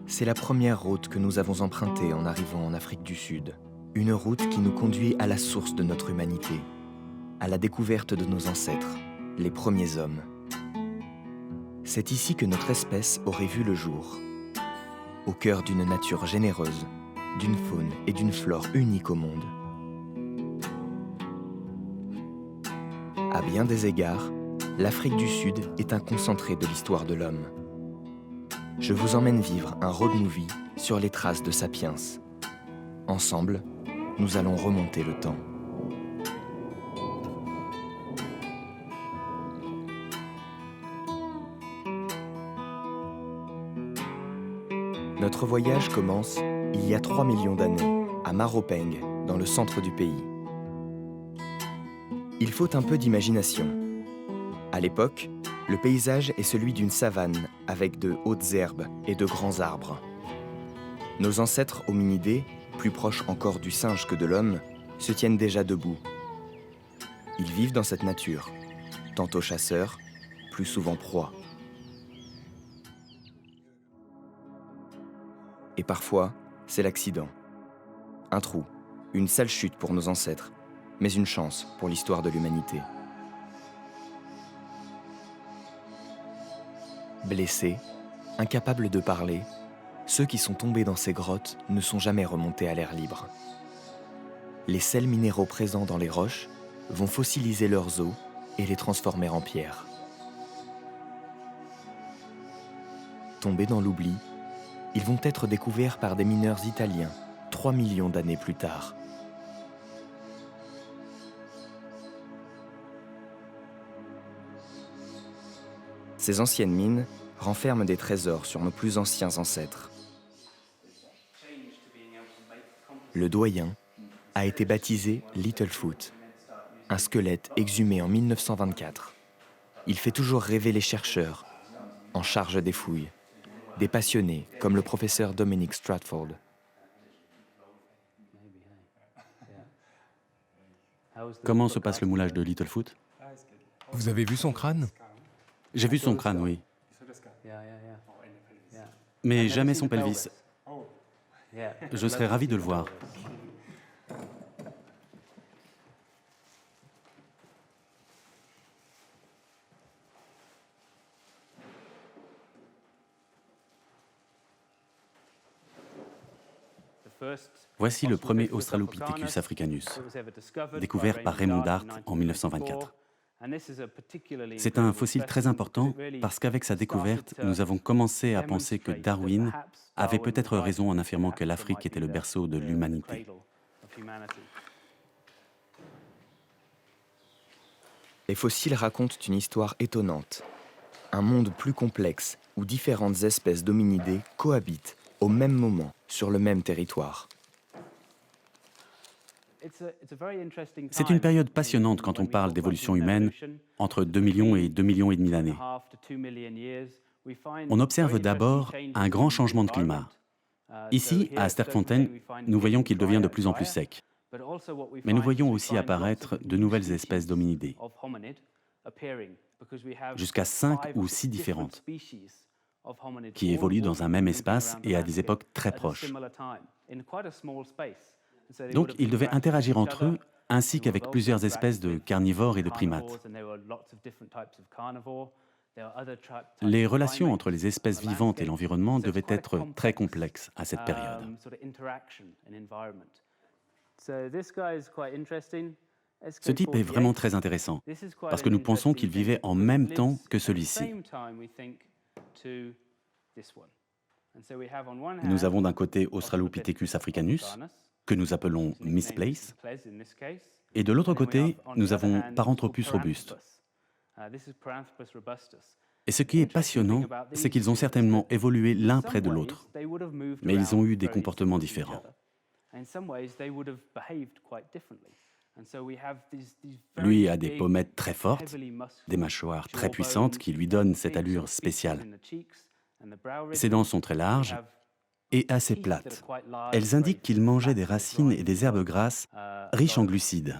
C'est la première route que nous avons empruntée en arrivant en Afrique du Sud. Une route qui nous conduit à la source de notre humanité, à la découverte de nos ancêtres, les premiers hommes. C'est ici que notre espèce aurait vu le jour, au cœur d'une nature généreuse, d'une faune et d'une flore uniques au monde. À bien des égards, l'Afrique du Sud est un concentré de l'histoire de l'homme. Je vous emmène vivre un road movie sur les traces de Sapiens. Ensemble, nous allons remonter le temps. Notre voyage commence il y a 3 millions d'années, à Maropeng, dans le centre du pays. Il faut un peu d'imagination. À l'époque, le paysage est celui d'une savane avec de hautes herbes et de grands arbres. Nos ancêtres hominidés, plus proches encore du singe que de l'homme, se tiennent déjà debout. Ils vivent dans cette nature, tantôt chasseurs, plus souvent proies. Et parfois, c'est l'accident. Un trou, une sale chute pour nos ancêtres, mais une chance pour l'histoire de l'humanité. Blessés, incapables de parler, ceux qui sont tombés dans ces grottes ne sont jamais remontés à l'air libre. Les sels minéraux présents dans les roches vont fossiliser leurs os et les transformer en pierre. Tombés dans l'oubli, ils vont être découverts par des mineurs italiens 3 millions d'années plus tard. Ces anciennes mines renferment des trésors sur nos plus anciens ancêtres. Le doyen a été baptisé Littlefoot, un squelette exhumé en 1924. Il fait toujours rêver les chercheurs, en charge des fouilles, des passionnés comme le professeur Dominic Stratford. Comment se passe le moulage de Littlefoot? Vous avez vu son crâne? J'ai vu son crâne, oui. Mais jamais son pelvis. Je serais ravi de le voir. Voici le premier Australopithecus africanus, découvert par Raymond Dart en 1924. C'est un fossile très important parce qu'avec sa découverte, nous avons commencé à penser que Darwin avait peut-être raison en affirmant que l'Afrique était le berceau de l'humanité. Les fossiles racontent une histoire étonnante. Un monde plus complexe où différentes espèces d'hominidés cohabitent au même moment sur le même territoire. C'est une période passionnante quand on parle d'évolution humaine entre 2 millions et 2 millions et demi d'années. On observe d'abord un grand changement de climat. Ici, à Sterkfontein, nous voyons qu'il devient de plus en plus sec. Mais nous voyons aussi apparaître de nouvelles espèces d'hominidés, jusqu'à 5 ou 6 différentes, qui évoluent dans un même espace et à des époques très proches. Donc, ils devaient interagir entre eux, ainsi qu'avec plusieurs espèces de carnivores et de primates. Les relations entre les espèces vivantes et l'environnement devaient être très complexes à cette période. Ce type est vraiment très intéressant, parce que nous pensons qu'il vivait en même temps que celui-ci. Nous avons d'un côté Australopithecus africanus, que nous appelons Misplace, et de l'autre côté, nous avons Paranthropus robuste. Et ce qui est passionnant, c'est qu'ils ont certainement évolué l'un près de l'autre, mais ils ont eu des comportements différents. Lui a des pommettes très fortes, des mâchoires très puissantes qui lui donnent cette allure spéciale. Ses dents sont très larges et assez plates. Elles indiquent qu'il mangeait des racines et des herbes grasses riches en glucides.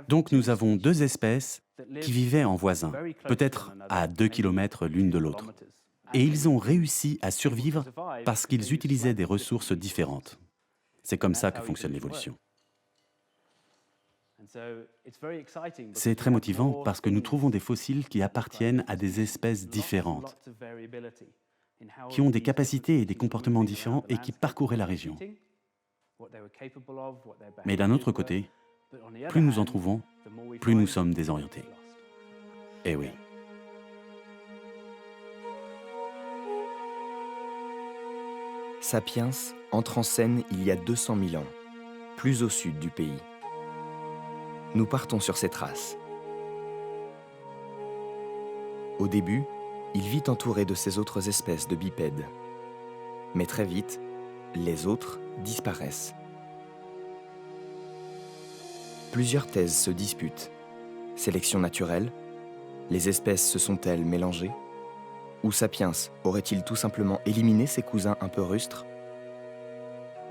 Donc nous avons deux espèces qui vivaient en voisins, peut-être à 2 km l'une de l'autre. Et ils ont réussi à survivre parce qu'ils utilisaient des ressources différentes. C'est comme ça que fonctionne l'évolution. C'est très motivant parce que nous trouvons des fossiles qui appartiennent à des espèces différentes, qui ont des capacités et des comportements différents et qui parcouraient la région. Mais d'un autre côté, plus nous en trouvons, plus nous sommes désorientés. Eh oui. Sapiens entre en scène il y a 200 000 ans, plus au sud du pays. Nous partons sur ses traces. Au début, il vit entouré de ces autres espèces de bipèdes. Mais très vite, les autres disparaissent. Plusieurs thèses se disputent. Sélection naturelle? Les espèces se sont-elles mélangées? Ou Sapiens aurait-il tout simplement éliminé ses cousins un peu rustres?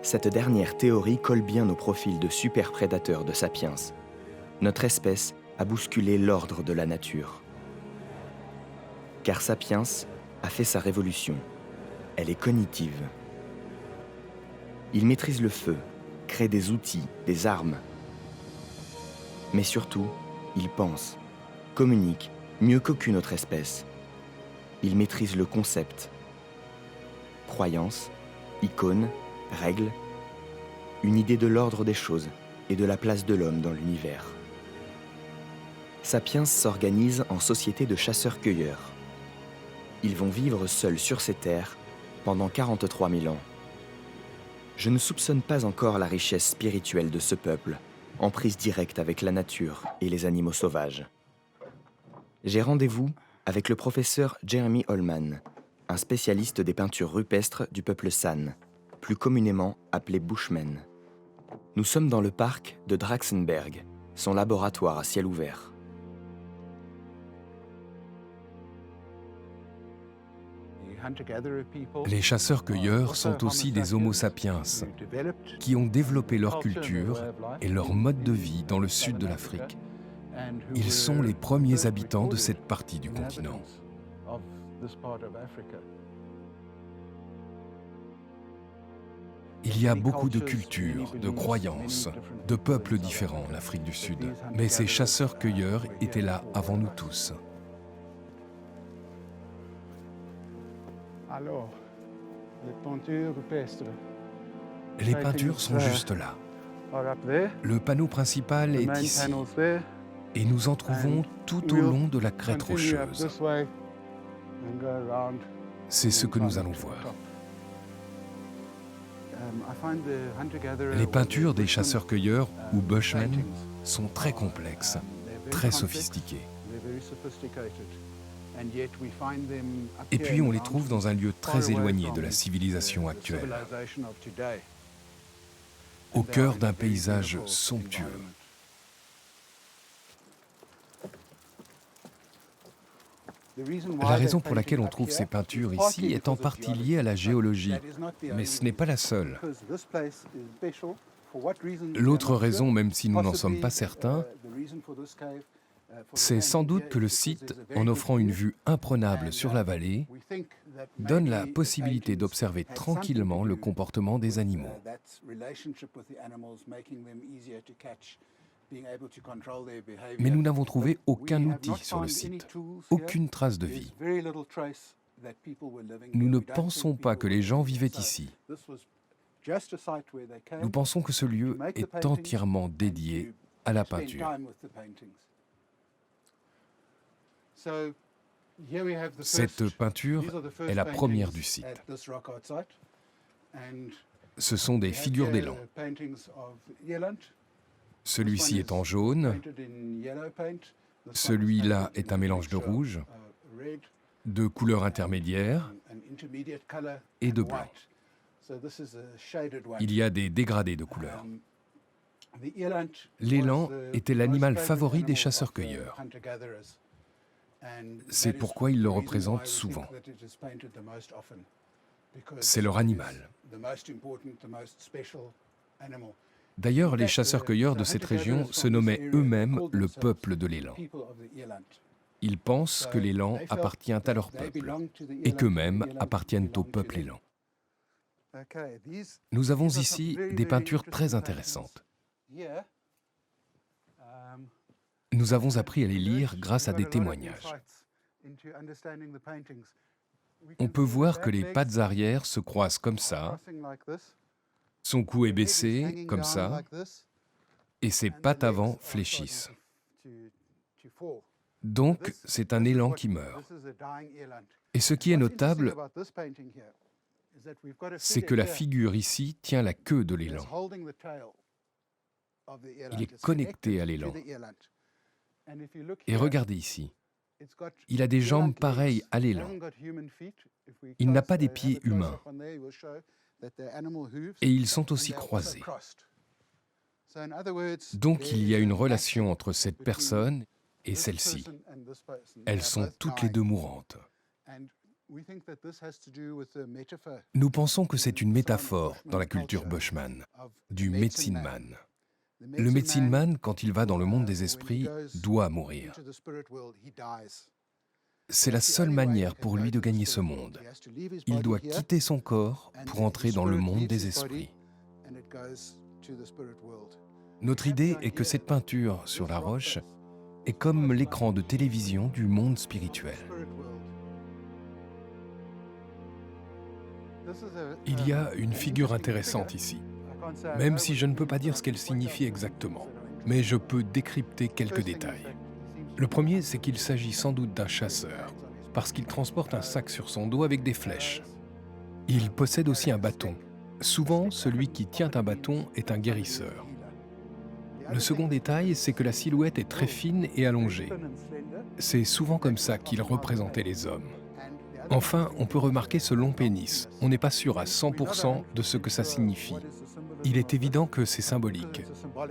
Cette dernière théorie colle bien au profil de super-prédateur de Sapiens. Notre espèce a bousculé l'ordre de la nature. Car Sapiens a fait sa révolution. Elle est cognitive. Il maîtrise le feu, crée des outils, des armes. Mais surtout, il pense, communique mieux qu'aucune autre espèce. Il maîtrise le concept. Croyances, icônes, règles, une idée de l'ordre des choses et de la place de l'homme dans l'univers. Sapiens s'organise en société de chasseurs-cueilleurs. Ils vont vivre seuls sur ces terres pendant 43 000 ans. Je ne soupçonne pas encore la richesse spirituelle de ce peuple, en prise directe avec la nature et les animaux sauvages. J'ai rendez-vous avec le professeur Jeremy Holman, un spécialiste des peintures rupestres du peuple San, plus communément appelé Bushmen. Nous sommes dans le parc de Drakensberg, son laboratoire à ciel ouvert. Les chasseurs-cueilleurs sont aussi des Homo sapiens qui ont développé leur culture et leur mode de vie dans le sud de l'Afrique. Ils sont les premiers habitants de cette partie du continent. Il y a beaucoup de cultures, de croyances, de peuples différents en Afrique du Sud. Mais ces chasseurs-cueilleurs étaient là avant nous tous. Alors, les peintures rupestres. Les peintures sont juste là. Le panneau principal est ici. Et nous en trouvons tout au long de la crête rocheuse. C'est ce que nous allons voir. Les peintures des chasseurs-cueilleurs ou Bushmen sont très complexes, très sophistiquées. Et puis on les trouve dans un lieu très éloigné de la civilisation actuelle, au cœur d'un paysage somptueux. La raison pour laquelle on trouve ces peintures ici est en partie liée à la géologie, mais ce n'est pas la seule. L'autre raison, même si nous n'en sommes pas certains, c'est sans doute que le site, en offrant une vue imprenable sur la vallée, donne la possibilité d'observer tranquillement le comportement des animaux. Mais nous n'avons trouvé aucun outil sur le site, aucune trace de vie. Nous ne pensons pas que les gens vivaient ici. Nous pensons que ce lieu est entièrement dédié à la peinture. Cette peinture est la première du site. Ce sont des figures d'élan. Celui-ci est en jaune, celui-là est un mélange de rouge, de couleurs intermédiaires et de blanc. Il y a des dégradés de couleurs. L'élan était l'animal favori des chasseurs-cueilleurs. C'est pourquoi ils le représentent souvent. C'est leur animal. D'ailleurs, les chasseurs-cueilleurs de cette région se nommaient eux-mêmes le peuple de l'élan. Ils pensent que l'élan appartient à leur peuple et qu'eux-mêmes appartiennent au peuple élan. Nous avons ici des peintures très intéressantes. Nous avons appris à les lire grâce à des témoignages. On peut voir que les pattes arrière se croisent comme ça, son cou est baissé comme ça, et ses pattes avant fléchissent. Donc, c'est un élan qui meurt. Et ce qui est notable, c'est que la figure ici tient la queue de l'élan. Il est connecté à l'élan. Et regardez ici. Il a des jambes pareilles à l'élan. Il n'a pas des pieds humains. Et ils sont aussi croisés. Donc il y a une relation entre cette personne et celle-ci. Elles sont toutes les deux mourantes. Nous pensons que c'est une métaphore dans la culture Bushman, du medicine man. Le medicine man, quand il va dans le monde des esprits, doit mourir. C'est la seule manière pour lui de gagner ce monde. Il doit quitter son corps pour entrer dans le monde des esprits. Notre idée est que cette peinture sur la roche est comme l'écran de télévision du monde spirituel. Il y a une figure intéressante ici, même si je ne peux pas dire ce qu'elle signifie exactement, mais je peux décrypter quelques détails. Le premier, c'est qu'il s'agit sans doute d'un chasseur, parce qu'il transporte un sac sur son dos avec des flèches. Il possède aussi un bâton. Souvent, celui qui tient un bâton est un guérisseur. Le second détail, c'est que la silhouette est très fine et allongée. C'est souvent comme ça qu'il représentait les hommes. Enfin, on peut remarquer ce long pénis. On n'est pas sûr à 100% de ce que ça signifie. Il est évident que c'est symbolique.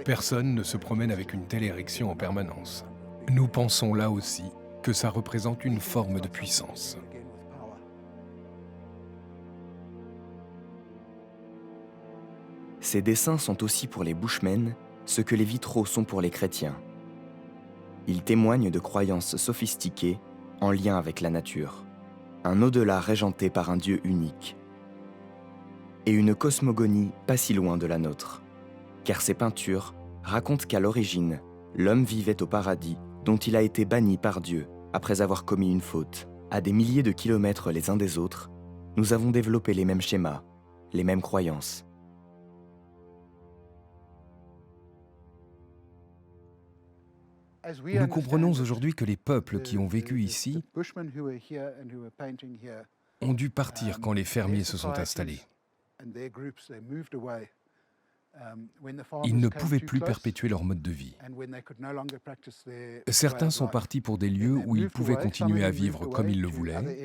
Personne ne se promène avec une telle érection en permanence. Nous pensons là aussi que ça représente une forme de puissance. Ces dessins sont aussi pour les Bushmen ce que les vitraux sont pour les chrétiens. Ils témoignent de croyances sophistiquées en lien avec la nature, un au-delà régenté par un Dieu unique, et une cosmogonie pas si loin de la nôtre, car ces peintures racontent qu'à l'origine, l'homme vivait au paradis dont il a été banni par Dieu après avoir commis une faute. À des milliers de kilomètres les uns des autres, nous avons développé les mêmes schémas, les mêmes croyances. Nous comprenons aujourd'hui que les peuples qui ont vécu ici ont dû partir quand les fermiers se sont installés. Ils ne pouvaient plus perpétuer leur mode de vie. Certains sont partis pour des lieux où ils pouvaient continuer à vivre comme ils le voulaient.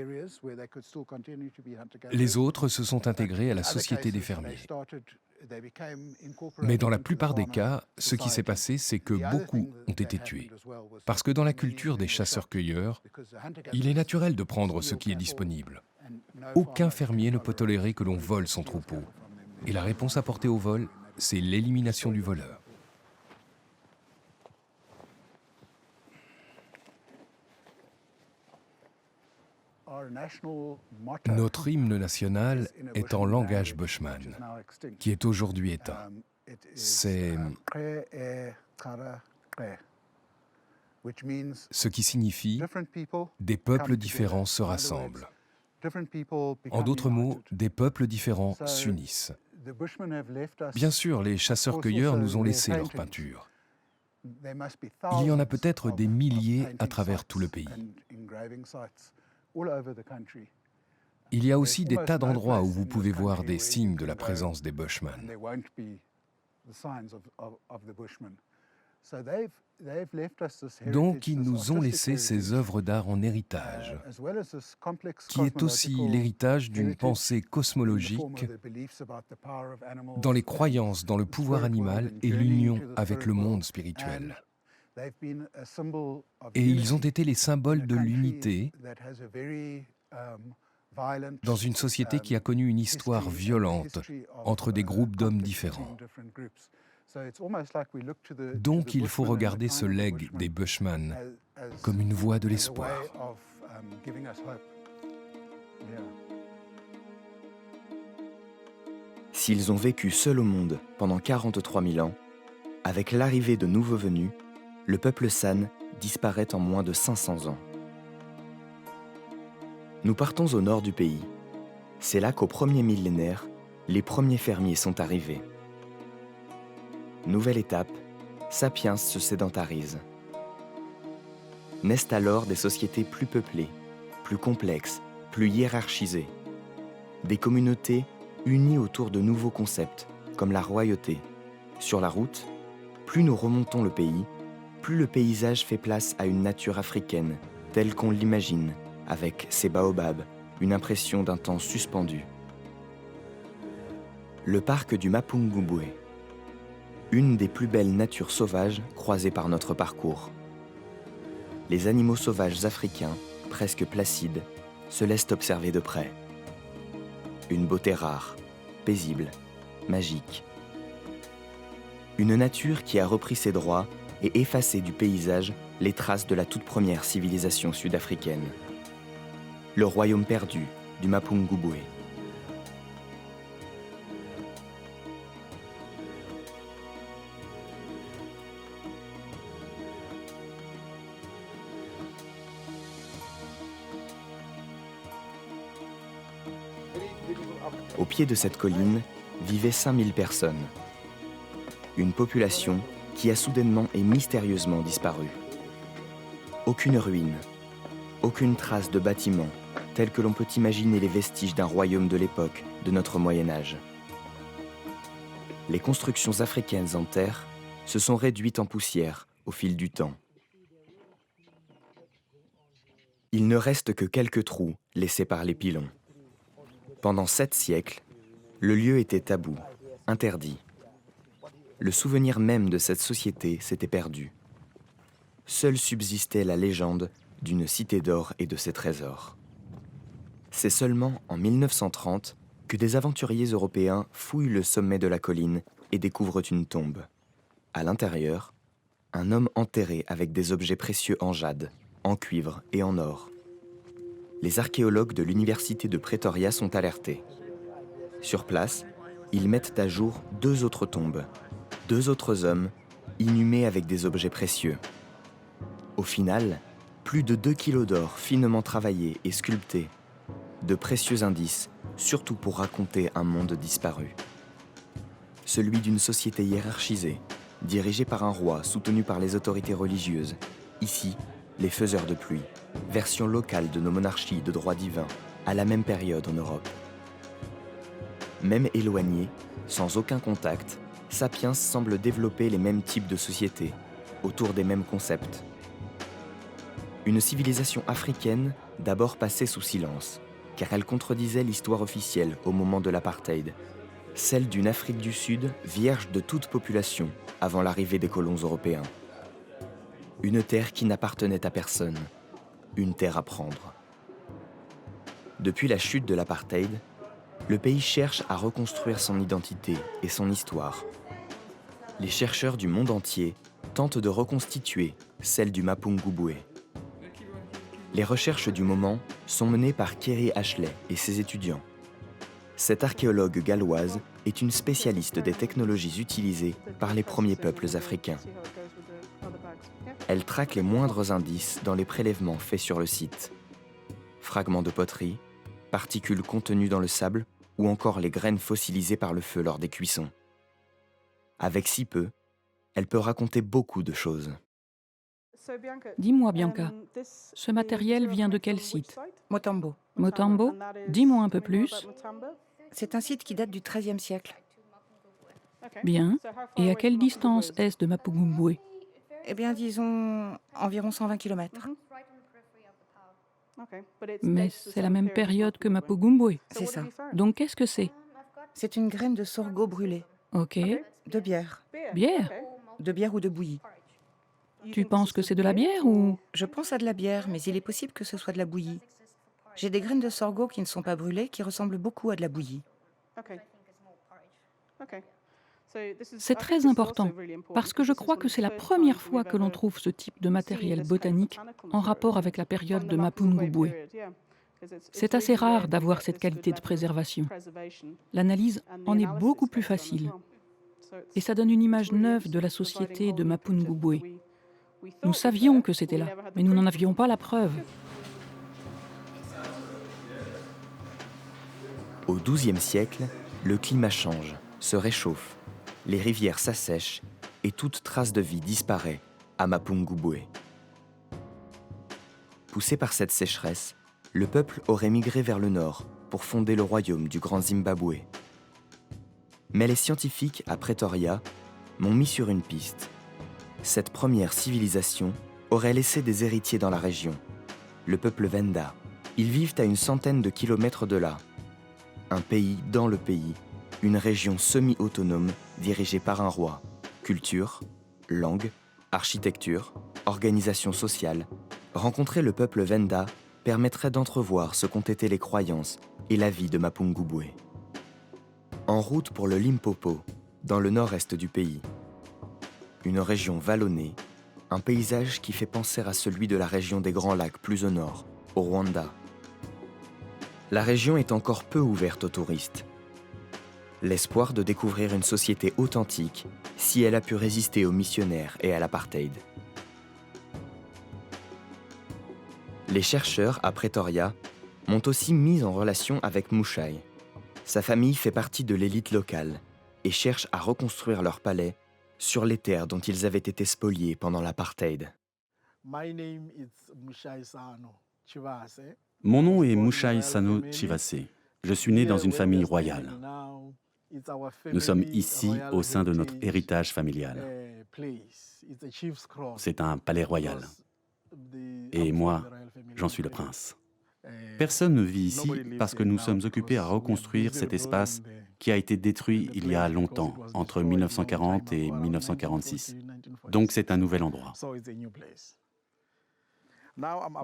Les autres se sont intégrés à la société des fermiers. Mais dans la plupart des cas, ce qui s'est passé, c'est que beaucoup ont été tués. Parce que dans la culture des chasseurs-cueilleurs, il est naturel de prendre ce qui est disponible. Aucun fermier ne peut tolérer que l'on vole son troupeau. Et la réponse apportée au vol, c'est l'élimination du voleur. Notre hymne national est en langage Bushman, qui est aujourd'hui éteint. C'est ce qui signifie « des peuples différents se rassemblent ». En d'autres mots, des peuples différents s'unissent. Bien sûr, les chasseurs-cueilleurs nous ont laissé leurs peintures. Il y en a peut-être des milliers à travers tout le pays. Il y a aussi des tas d'endroits où vous pouvez voir des signes de la présence des Bushmen. Donc, ils nous ont laissé ces œuvres d'art en héritage, qui est aussi l'héritage d'une pensée cosmologique dans les croyances dans le pouvoir animal et l'union avec le monde spirituel. Et ils ont été les symboles de l'unité dans une société qui a connu une histoire violente entre des groupes d'hommes différents. Donc il faut regarder ce legs des Bushmen comme une voie de l'espoir. S'ils ont vécu seuls au monde pendant 43 000 ans, avec l'arrivée de nouveaux venus, le peuple San disparaît en moins de 500 ans. Nous partons au nord du pays. C'est là qu'au premier millénaire, les premiers fermiers sont arrivés. Nouvelle étape, Sapiens se sédentarise. Naissent alors des sociétés plus peuplées, plus complexes, plus hiérarchisées. Des communautés unies autour de nouveaux concepts, comme la royauté. Sur la route, plus nous remontons le pays, plus le paysage fait place à une nature africaine, telle qu'on l'imagine, avec ses baobabs, une impression d'un temps suspendu. Le parc du Mapungubwe, une des plus belles natures sauvages croisées par notre parcours. Les animaux sauvages africains, presque placides, se laissent observer de près. Une beauté rare, paisible, magique. Une nature qui a repris ses droits et effacé du paysage les traces de la toute première civilisation sud-africaine. Le royaume perdu du Mapungubwe. Au pied de cette colline vivaient 5000 personnes. Une population qui a soudainement et mystérieusement disparu. Aucune ruine, aucune trace de bâtiment, tel que l'on peut imaginer les vestiges d'un royaume de l'époque de notre Moyen-Âge. Les constructions africaines en terre se sont réduites en poussière au fil du temps. Il ne reste que quelques trous laissés par les pilons. Pendant 7 siècles, le lieu était tabou, interdit. Le souvenir même de cette société s'était perdu. Seule subsistait la légende d'une cité d'or et de ses trésors. C'est seulement en 1930 que des aventuriers européens fouillent le sommet de la colline et découvrent une tombe. À l'intérieur, un homme enterré avec des objets précieux en jade, en cuivre et en or. Les archéologues de l'université de Pretoria sont alertés. Sur place, ils mettent à jour 2 autres tombes, 2 autres hommes inhumés avec des objets précieux. Au final, plus de 2 kilos d'or finement travaillé et sculpté, de précieux indices, surtout pour raconter un monde disparu. Celui d'une société hiérarchisée, dirigée par un roi soutenu par les autorités religieuses, ici, les faiseurs de pluie, version locale de nos monarchies de droit divin, à la même période en Europe. Même éloigné, sans aucun contact, Sapiens semble développer les mêmes types de sociétés, autour des mêmes concepts. Une civilisation africaine d'abord passée sous silence, car elle contredisait l'histoire officielle au moment de l'apartheid, celle d'une Afrique du Sud vierge de toute population avant l'arrivée des colons européens. Une terre qui n'appartenait à personne, une terre à prendre. Depuis la chute de l'apartheid, le pays cherche à reconstruire son identité et son histoire. Les chercheurs du monde entier tentent de reconstituer celle du Mapungubwe. Les recherches du moment sont menées par Kerry Ashley et ses étudiants. Cette archéologue galloise est une spécialiste des technologies utilisées par les premiers peuples africains. Elle traque les moindres indices dans les prélèvements faits sur le site. Fragments de poterie, particules contenues dans le sable ou encore les graines fossilisées par le feu lors des cuissons. Avec si peu, elle peut raconter beaucoup de choses. Dis-moi, Bianca, ce matériel vient de quel site? Motambo. Motambo? Dis-moi un peu plus. C'est un site qui date du XIIIe siècle. Bien. Et à quelle distance est-ce de Mapungubwe? Eh bien, disons environ 120 km. Mais c'est la même période que Mapungubwe. C'est ça. Donc qu'est-ce que c'est? C'est une graine de sorgho brûlée, Ok. de bière. Bière? De bière ou de bouillie. Tu penses que c'est de la bière ou... Je pense à de la bière, mais il est possible que ce soit de la bouillie. J'ai des graines de sorgho qui ne sont pas brûlées, qui ressemblent beaucoup à de la bouillie. C'est très important parce que je crois que c'est la première fois que l'on trouve ce type de matériel botanique en rapport avec la période de Mapungubwe. C'est assez rare d'avoir cette qualité de préservation. L'analyse en est beaucoup plus facile. Et ça donne une image neuve de la société de Mapungubwe. Nous savions que c'était là, mais nous n'en avions pas la preuve. Au XIIe siècle, le climat change, se réchauffe, les rivières s'assèchent et toute trace de vie disparaît à Mapungubwe. Poussé par cette sécheresse, le peuple aurait migré vers le nord pour fonder le royaume du Grand Zimbabwe. Mais les scientifiques à Pretoria m'ont mis sur une piste. Cette première civilisation aurait laissé des héritiers dans la région, le peuple Venda. Ils vivent à une centaine de kilomètres de là. Un pays dans le pays, une région semi-autonome dirigée par un roi. Culture, langue, architecture, organisation sociale. Rencontrer le peuple Venda permettrait d'entrevoir ce qu'ont été les croyances et la vie de Mapungubwe. En route pour le Limpopo, dans le nord-est du pays. Une région vallonnée, un paysage qui fait penser à celui de la région des Grands Lacs plus au nord, au Rwanda. La région est encore peu ouverte aux touristes. L'espoir de découvrir une société authentique si elle a pu résister aux missionnaires et à l'apartheid. Les chercheurs à Pretoria m'ont aussi mis en relation avec Mushai. Sa famille fait partie de l'élite locale et cherche à reconstruire leur palais sur les terres dont ils avaient été spoliés pendant l'apartheid. Mon nom est Mushai Sano Chivase. Je suis né dans une famille royale. Nous sommes ici au sein de notre héritage familial. C'est un palais royal. Et moi, j'en suis le prince. Personne ne vit ici parce que nous sommes occupés à reconstruire cet espace qui a été détruit il y a longtemps, entre 1940 et 1946. Donc c'est un nouvel endroit.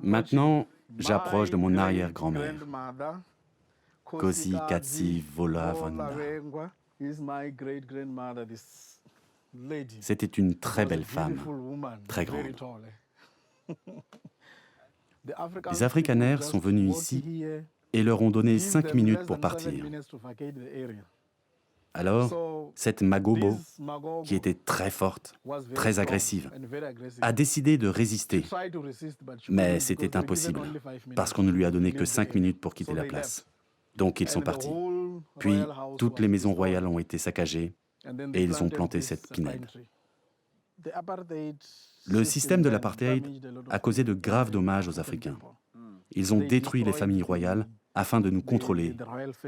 Maintenant, j'approche de mon arrière-grand-mère, Kosi Katsi Volavanda. C'était une très belle femme, très grande. Les Afrikaners sont venus ici et leur ont donné 5 minutes pour partir. Alors, cette Magobo, qui était très forte, très agressive, a décidé de résister. Mais c'était impossible, parce qu'on ne lui a donné que 5 minutes pour quitter la place. Donc ils sont partis. Puis, toutes les maisons royales ont été saccagées et ils ont planté cette pinède. Le système de l'apartheid a causé de graves dommages aux Africains. Ils ont détruit les familles royales afin de nous contrôler,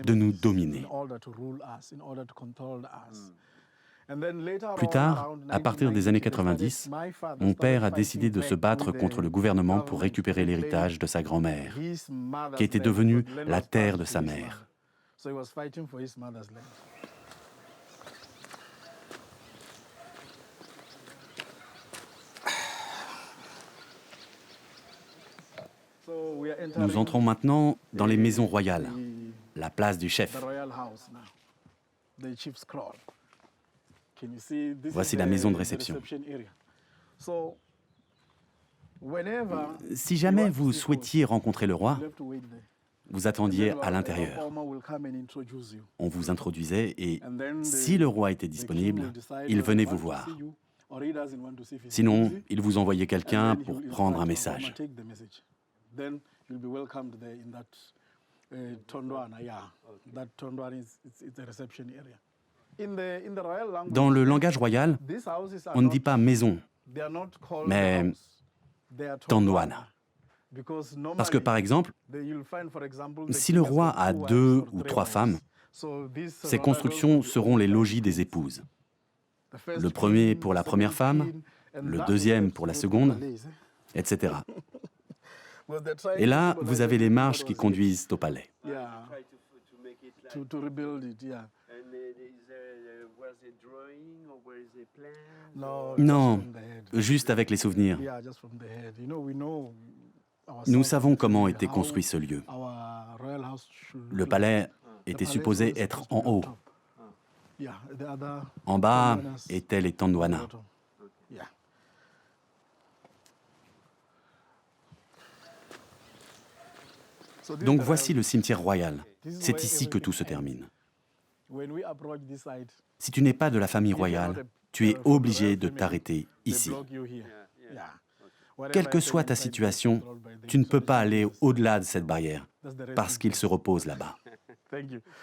de nous dominer. Plus tard, à partir des années 90, mon père a décidé de se battre contre le gouvernement pour récupérer l'héritage de sa grand-mère, qui était devenue la terre de sa mère. Nous entrons maintenant dans les maisons royales, la place du chef. Voici la maison de réception. Si jamais vous souhaitiez rencontrer le roi, vous attendiez à l'intérieur. On vous introduisait et si le roi était disponible, il venait vous voir. Sinon, il vous envoyait quelqu'un pour prendre un message. Dans le langage royal, on ne dit pas maison, mais Tondwana. Parce que, par exemple, si le roi a 2 ou 3 femmes, ces constructions seront les logis des épouses. Le premier pour la première femme, le deuxième pour la seconde, etc. Et là, vous avez les marches qui conduisent au palais. Non, juste avec les souvenirs. Nous savons comment était construit ce lieu. Le palais était supposé être en haut. En bas étaient les Tandwana. Donc voici le cimetière royal. C'est ici que tout se termine. Si tu n'es pas de la famille royale, tu es obligé de t'arrêter ici. Quelle que soit ta situation, tu ne peux pas aller au-delà de cette barrière, parce qu'il se repose là-bas.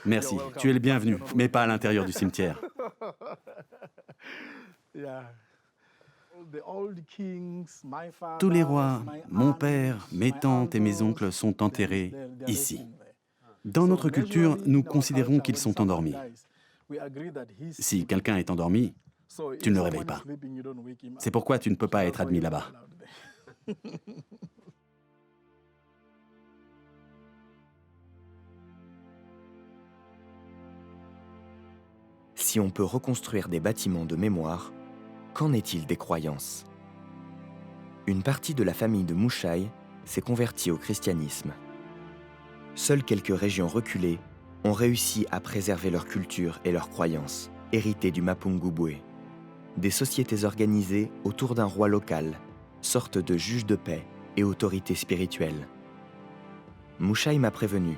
Merci, tu es le bienvenu, mais pas à l'intérieur du cimetière. Tous les rois, mon père, mes tantes et mes oncles sont enterrés ici. Dans notre culture, nous considérons qu'ils sont endormis. Si quelqu'un est endormi, tu ne le réveilles pas. C'est pourquoi tu ne peux pas être admis là-bas. Si on peut reconstruire des bâtiments de mémoire, qu'en est-il des croyances? Une partie de la famille de Mouchaï s'est convertie au christianisme. Seules quelques régions reculées ont réussi à préserver leur culture et leurs croyances, héritées du Mapungubwe. Des sociétés organisées autour d'un roi local, sorte de juge de paix et autorité spirituelle. Mouchaï m'a prévenu,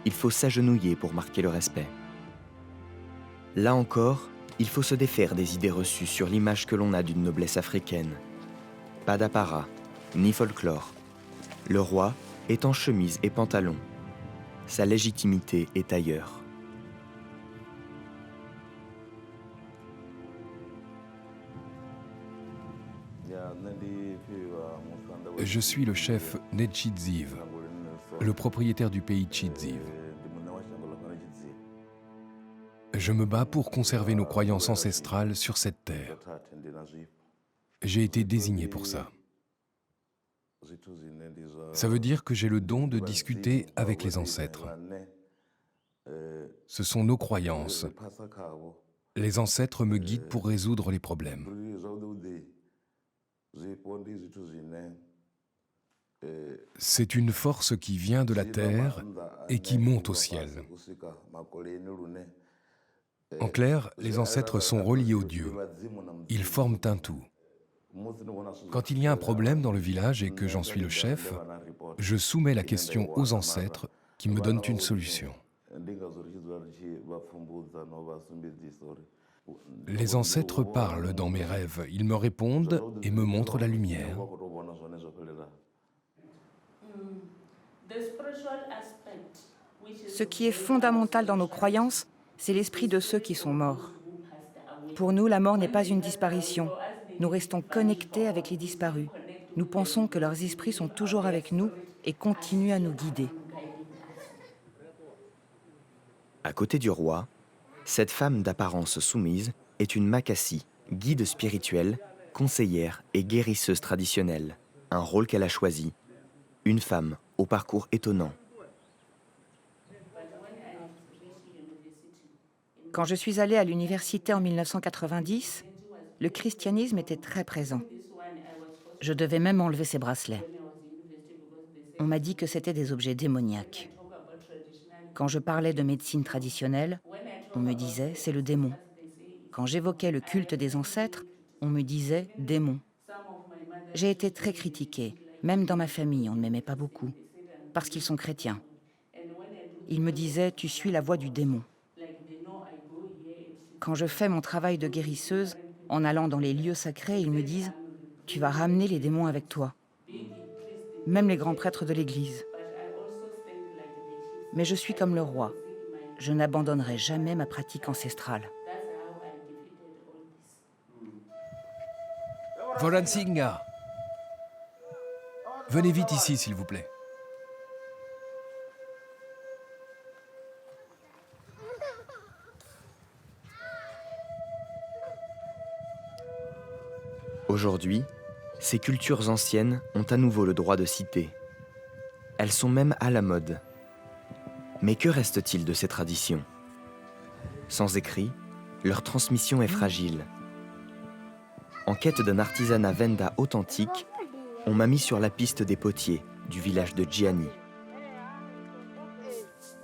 il faut s'agenouiller pour marquer le respect. Là encore, il faut se défaire des idées reçues sur l'image que l'on a d'une noblesse africaine. Pas d'apparat, ni folklore. Le roi est en chemise et pantalon. Sa légitimité est ailleurs. Je suis le chef Netchidziv, le propriétaire du pays Chidziv. Je me bats pour conserver nos croyances ancestrales sur cette terre. J'ai été désigné pour ça. Ça veut dire que j'ai le don de discuter avec les ancêtres. Ce sont nos croyances. Les ancêtres me guident pour résoudre les problèmes. C'est une force qui vient de la terre et qui monte au ciel. En clair, les ancêtres sont reliés aux dieux. Ils forment un tout. Quand il y a un problème dans le village et que j'en suis le chef, je soumets la question aux ancêtres qui me donnent une solution. Les ancêtres parlent dans mes rêves, ils me répondent et me montrent la lumière. Ce qui est fondamental dans nos croyances, c'est l'esprit de ceux qui sont morts. Pour nous, la mort n'est pas une disparition. Nous restons connectés avec les disparus. Nous pensons que leurs esprits sont toujours avec nous et continuent à nous guider. À côté du roi, cette femme d'apparence soumise est une Makassi, guide spirituelle, conseillère et guérisseuse traditionnelle. Un rôle qu'elle a choisi. Une femme au parcours étonnant. Quand je suis allée à l'université en 1990, le christianisme était très présent. Je devais même enlever ces bracelets. On m'a dit que c'était des objets démoniaques. Quand je parlais de médecine traditionnelle, on me disait « c'est le démon ». Quand j'évoquais le culte des ancêtres, on me disait « démon ». J'ai été très critiquée. Même dans ma famille, on ne m'aimait pas beaucoup, parce qu'ils sont chrétiens. Ils me disaient « tu suis la voie du démon ». Quand je fais mon travail de guérisseuse, en allant dans les lieux sacrés, ils me disent « tu vas ramener les démons avec toi ». Même les grands prêtres de l'Église. Mais je suis comme le roi. Je n'abandonnerai jamais ma pratique ancestrale. Voransinga, venez vite ici, s'il vous plaît. Aujourd'hui, ces cultures anciennes ont à nouveau le droit de citer. Elles sont même à la mode. Mais que reste-t-il de ces traditions? Sans écrit, leur transmission est fragile. En quête d'un artisanat Venda authentique, on m'a mis sur la piste des potiers du village de Djiani.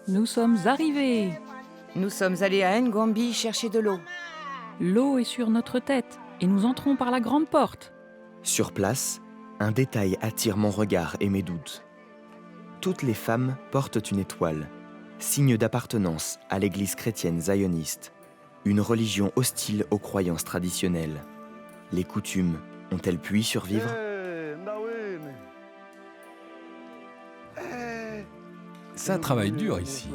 Nous sommes arrivés. Nous sommes allés à Ngombe chercher de l'eau. L'eau est sur notre tête et nous entrons par la grande porte. Sur place, un détail attire mon regard et mes doutes. Toutes les femmes portent une étoile, signe d'appartenance à l'église chrétienne zioniste, une religion hostile aux croyances traditionnelles. Les coutumes ont-elles pu y survivre? Ça travaille dur ici.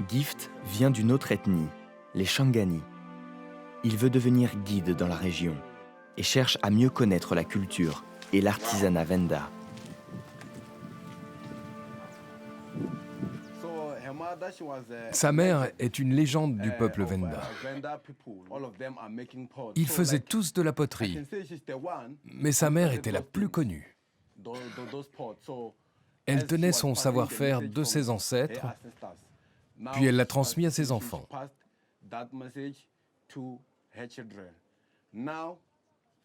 Gift vient d'une autre ethnie, les Shangani. Il veut devenir guide dans la région et cherche à mieux connaître la culture et l'artisanat Venda. Sa mère est une légende du peuple Venda. Ils faisaient tous de la poterie, mais sa mère était la plus connue. Elle tenait son savoir-faire de ses ancêtres, puis elle l'a transmis à ses enfants.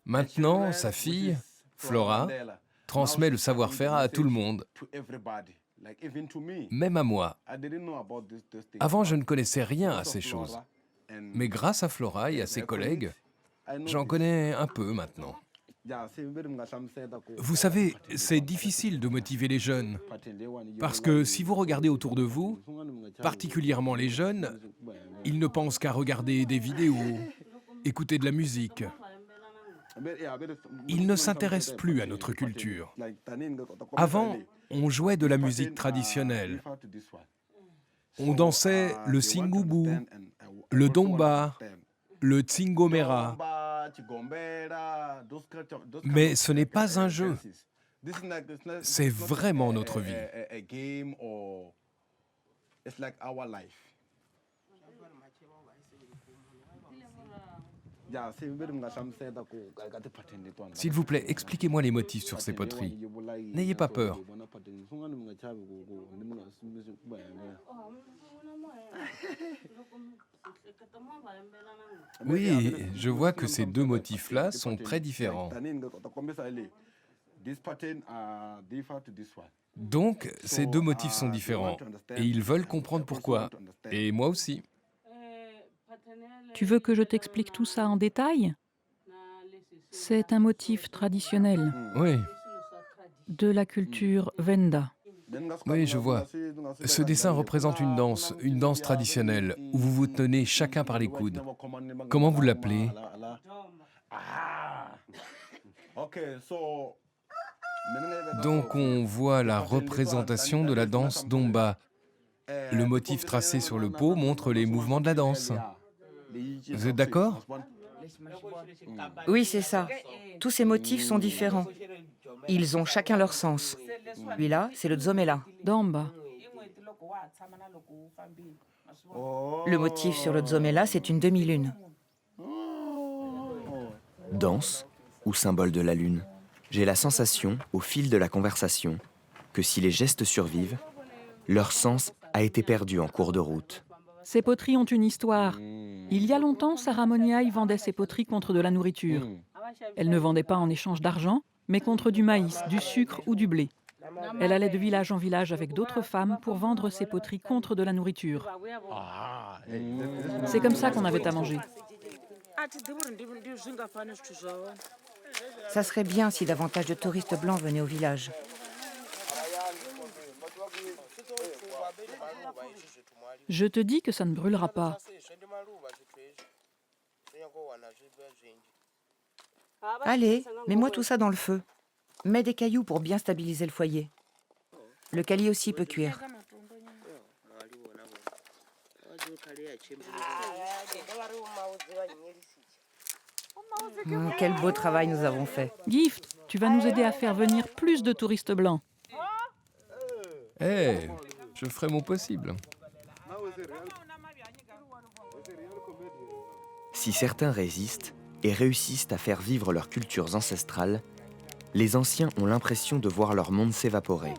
Maintenant, sa fille, Flora, transmet le savoir-faire à tout le monde, même à moi. Avant, je ne connaissais rien à ces choses. Mais grâce à Flora et à ses collègues, j'en connais un peu maintenant. Vous savez, c'est difficile de motiver les jeunes, parce que si vous regardez autour de vous, particulièrement les jeunes, ils ne pensent qu'à regarder des vidéos, écouter de la musique. Ils ne s'intéressent plus à notre culture. Avant, on jouait de la musique traditionnelle. On dansait le singubu, le domba, le tsingomera. Mais ce n'est pas un jeu. C'est vraiment notre vie. S'il vous plaît, expliquez-moi les motifs sur ces poteries. N'ayez pas peur. Oui, je vois que ces deux motifs-là sont très différents. Donc, ces deux motifs sont différents, et ils veulent comprendre pourquoi. Et moi aussi. Tu veux que je t'explique tout ça en détail? C'est un motif traditionnel Oui, de la culture Venda. oui, je vois. Ce dessin représente une danse traditionnelle, où vous vous tenez chacun par les coudes. Comment vous l'appelez? Donc on voit la représentation de la danse Domba. Le motif tracé sur le pot montre les mouvements de la danse. Vous êtes d'accord? Oui, c'est ça. Tous ces motifs sont différents. Ils ont chacun leur sens. Celui-là, c'est le Dzomela. Damba. Le motif sur le Dzomela, c'est une demi-lune. Danse ou symbole de la lune? J'ai la sensation, au fil de la conversation, que si les gestes survivent, leur sens a été perdu en cours de route. Ces poteries ont une histoire. Il y a longtemps, Sarah Moniaï vendait ses poteries contre de la nourriture. Elle ne vendait pas en échange d'argent, mais contre du maïs, du sucre ou du blé. Elle allait de village en village avec d'autres femmes pour vendre ses poteries contre de la nourriture. C'est comme ça qu'on avait à manger. Ça serait bien si davantage de touristes blancs venaient au village. Je te dis que ça ne brûlera pas. Allez, mets-moi tout ça dans le feu. Mets des cailloux pour bien stabiliser le foyer. Le kali aussi peut cuire. Quel beau travail nous avons fait. Gift, tu vas nous aider à faire venir plus de touristes blancs. Eh, je ferai mon possible. Si certains résistent et réussissent à faire vivre leurs cultures ancestrales, les anciens ont l'impression de voir leur monde s'évaporer.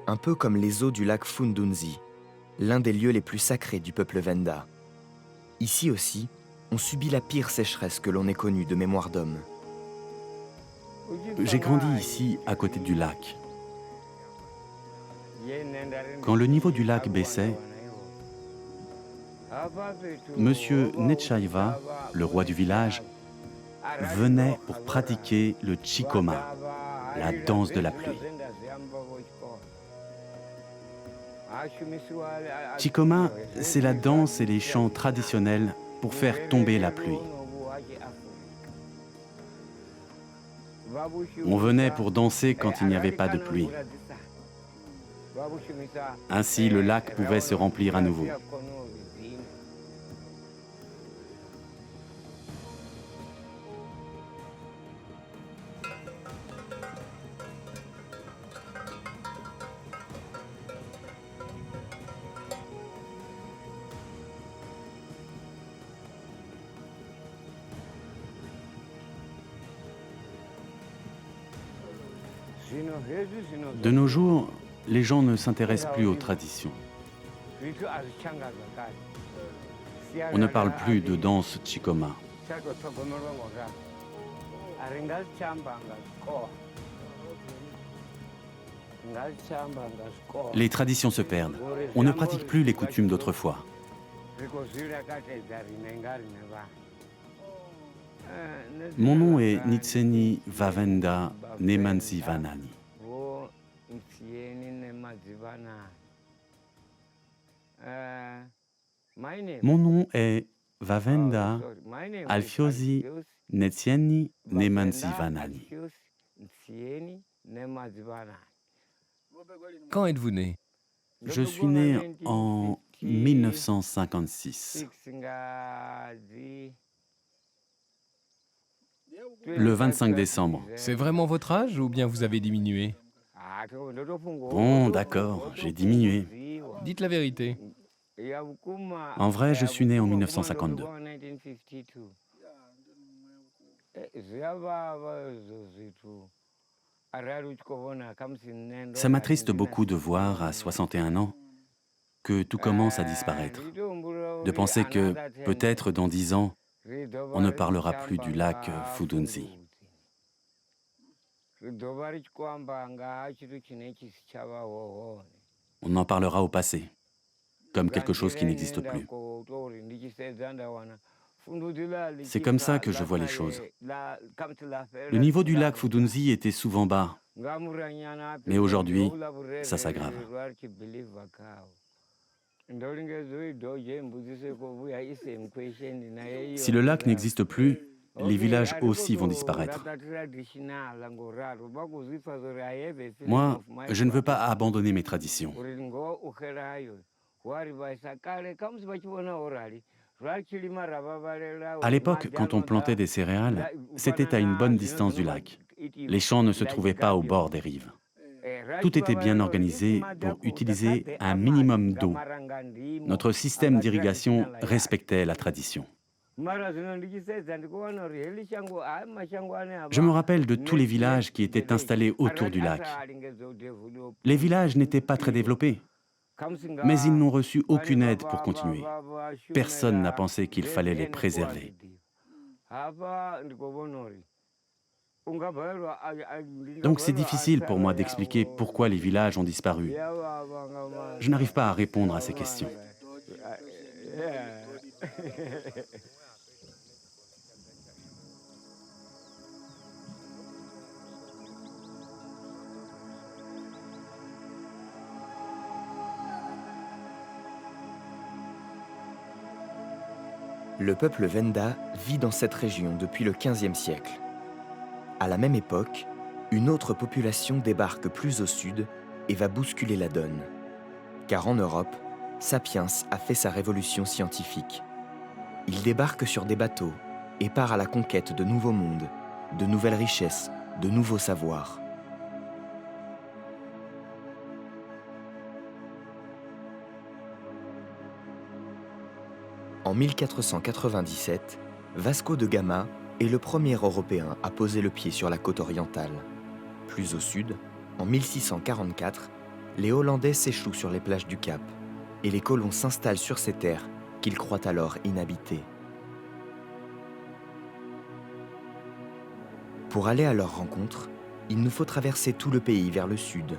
Un peu comme les eaux du lac Fundunzi, l'un des lieux les plus sacrés du peuple Venda. Ici aussi, on subit la pire sécheresse que l'on ait connue de mémoire d'homme. J'ai grandi ici, à côté du lac. Quand le niveau du lac baissait, Monsieur Netchaiva, le roi du village, venait pour pratiquer le Chikoma, la danse de la pluie. Chikoma, c'est la danse et les chants traditionnels pour faire tomber la pluie. On venait pour danser quand il n'y avait pas de pluie. Ainsi, le lac pouvait se remplir à nouveau. De nos jours, les gens ne s'intéressent plus aux traditions. On ne parle plus de danse Chikoma. Les traditions se perdent. On ne pratique plus les coutumes d'autrefois. Mon nom est Nitseni Vavenda Nemansivanani. Mon nom est Vavenda Alfiosi Netieni Nemansivanani. Quand êtes-vous né? Je suis né en 1956. Le 25 décembre. C'est vraiment votre âge ou bien vous avez diminué? Bon, d'accord, j'ai diminué. Dites la vérité. En vrai, je suis né en 1952. Ça m'attriste beaucoup de voir, à 61 ans, que tout commence à disparaître. De penser que, peut-être dans 10 ans, on ne parlera plus du lac Fudunzi. On en parlera au passé, comme quelque chose qui n'existe plus. C'est comme ça que je vois les choses. Le niveau du lac Fudunzi était souvent bas, mais aujourd'hui, ça s'aggrave. Si le lac n'existe plus, les villages aussi vont disparaître. Moi, je ne veux pas abandonner mes traditions. À l'époque, quand on plantait des céréales, c'était à une bonne distance du lac. Les champs ne se trouvaient pas au bord des rives. Tout était bien organisé pour utiliser un minimum d'eau. Notre système d'irrigation respectait la tradition. Je me rappelle de tous les villages qui étaient installés autour du lac. Les villages n'étaient pas très développés, mais ils n'ont reçu aucune aide pour continuer. Personne n'a pensé qu'il fallait les préserver. Donc c'est difficile pour moi d'expliquer pourquoi les villages ont disparu. Je n'arrive pas à répondre à ces questions. Le peuple Venda vit dans cette région depuis le XVe siècle. À la même époque, une autre population débarque plus au sud et va bousculer la donne. Car en Europe, Sapiens a fait sa révolution scientifique. Il débarque sur des bateaux et part à la conquête de nouveaux mondes, de nouvelles richesses, de nouveaux savoirs. En 1497, Vasco de Gama est le premier Européen à poser le pied sur la côte orientale. Plus au sud, en 1644, les Hollandais s'échouent sur les plages du Cap et les colons s'installent sur ces terres qu'ils croient alors inhabitées. Pour aller à leur rencontre, il nous faut traverser tout le pays vers le sud.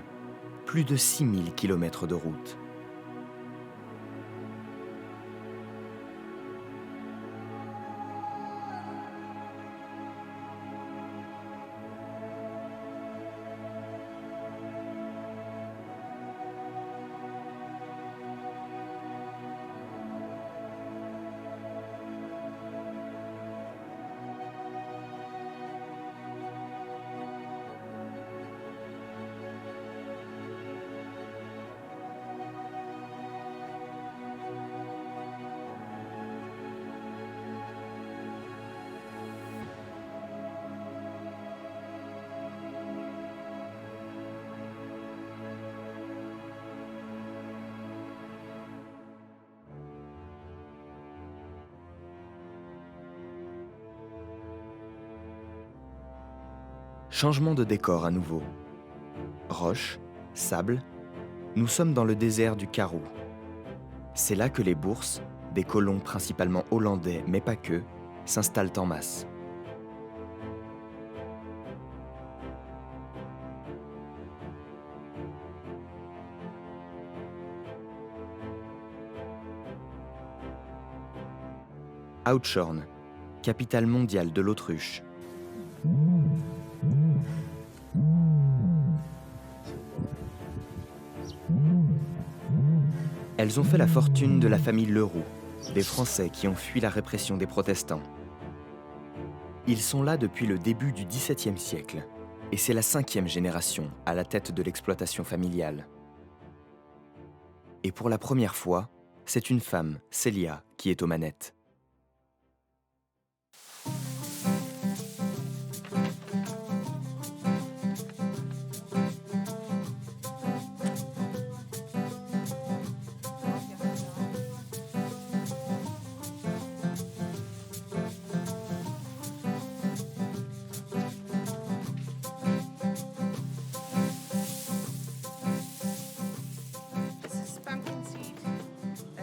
plus de 6000 km de route. Changement de décor à nouveau. Roches, sable, nous sommes dans le désert du Karoo. C'est là que les bourses, des colons principalement hollandais mais pas que, s'installent en masse. Outshorn, capitale mondiale de l'autruche. Elles ont fait la fortune de la famille Leroux, des Français qui ont fui la répression des protestants. Ils sont là depuis le début du XVIIe siècle, et c'est la 5e génération à la tête de l'exploitation familiale. Et pour la première fois, c'est une femme, Célia, qui est aux manettes.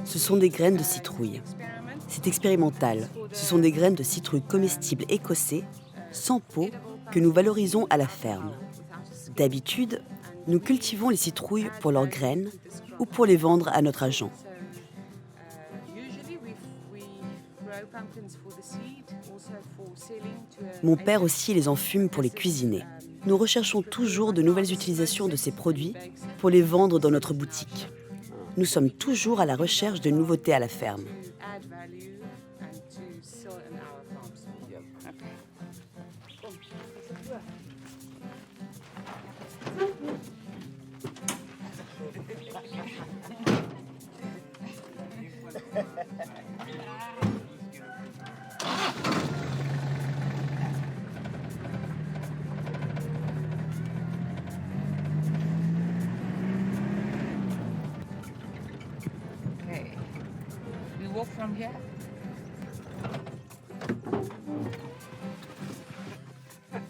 Ce sont des graines de citrouille. C'est expérimental. Ce sont des graines de citrouille comestibles écossais, sans peau, que nous valorisons à la ferme. D'habitude, nous cultivons les citrouilles pour leurs graines ou pour les vendre à notre agent. Mon père aussi les enfume pour les cuisiner. Nous recherchons toujours de nouvelles utilisations de ces produits pour les vendre dans notre boutique. Nous sommes toujours à la recherche de nouveautés à la ferme. From here.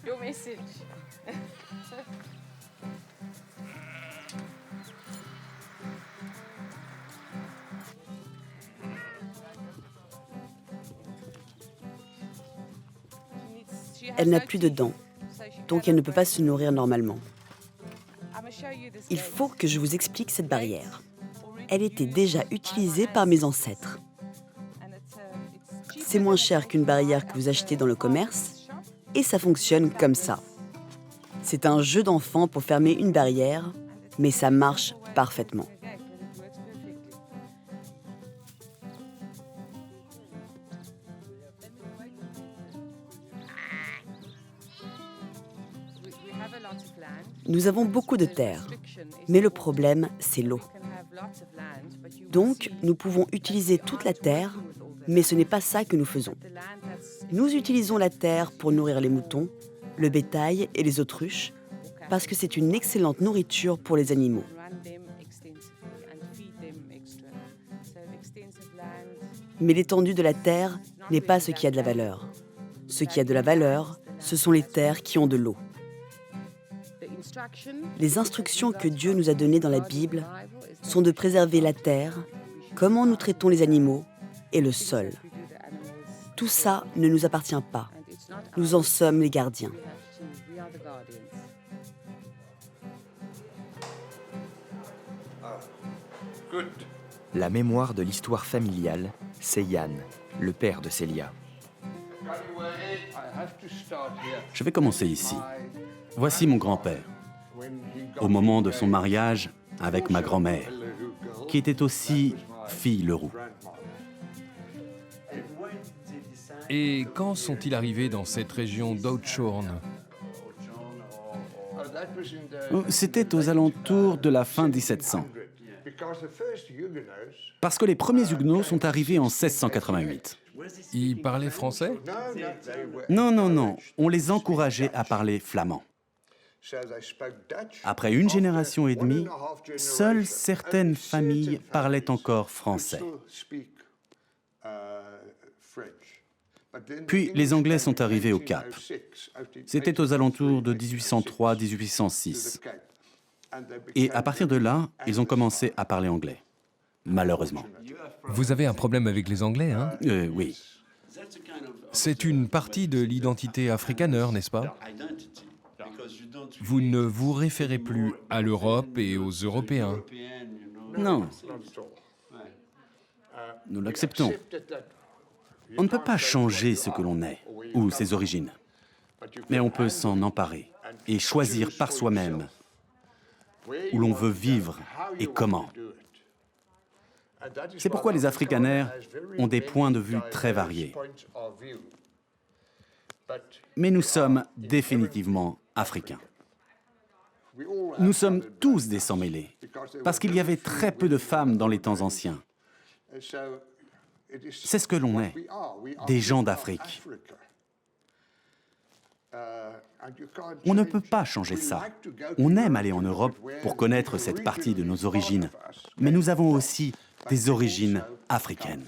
Your message. Elle n'a plus de dents, donc elle ne peut pas se nourrir normalement. Il faut que je vous explique cette barrière. Elle était déjà utilisée par mes ancêtres. C'est moins cher qu'une barrière que vous achetez dans le commerce et ça fonctionne comme ça. C'est un jeu d'enfant pour fermer une barrière, mais ça marche parfaitement. Nous avons beaucoup de terre, mais le problème, c'est l'eau. Donc, nous pouvons utiliser toute la terre, mais ce n'est pas ça que nous faisons. Nous utilisons la terre pour nourrir les moutons, le bétail et les autruches, parce que c'est une excellente nourriture pour les animaux. Mais l'étendue de la terre n'est pas ce qui a de la valeur. Ce qui a de la valeur, ce sont les terres qui ont de l'eau. Les instructions que Dieu nous a données dans la Bible sont de préserver la terre, comment nous traitons les animaux et le sol. Tout ça ne nous appartient pas. Nous en sommes les gardiens. La mémoire de l'histoire familiale, c'est Yann, le père de Célia. Je vais commencer ici. Voici mon grand-père, au moment de son mariage avec ma grand-mère, qui était aussi fille Leroux. Et quand sont-ils arrivés dans cette région d'Oudtshoorn? C'était aux alentours de la fin 1700. Parce que les premiers Huguenots sont arrivés en 1688. Ils parlaient français? Non, non, non, on les encourageait à parler flamand. Après une génération et demie, seules certaines familles parlaient encore français. Puis les Anglais sont arrivés au Cap. C'était aux alentours de 1803-1806. Et à partir de là, ils ont commencé à parler anglais, malheureusement. Vous avez un problème avec les Anglais, hein? Oui. C'est une partie de l'identité afrikaner, n'est-ce pas? Vous ne vous référez plus à l'Europe et aux Européens. Non. Nous l'acceptons. On ne peut pas changer ce que l'on est, ou ses origines. Mais on peut s'en emparer et choisir par soi-même où l'on veut vivre et comment. C'est pourquoi les Afrikaners ont des points de vue très variés. Mais nous sommes définitivement africains. Nous sommes tous des sans-mêlés, parce qu'il y avait très peu de femmes dans les temps anciens. C'est ce que l'on est, des gens d'Afrique. On ne peut pas changer ça. On aime aller en Europe pour connaître cette partie de nos origines, mais nous avons aussi des origines africaines.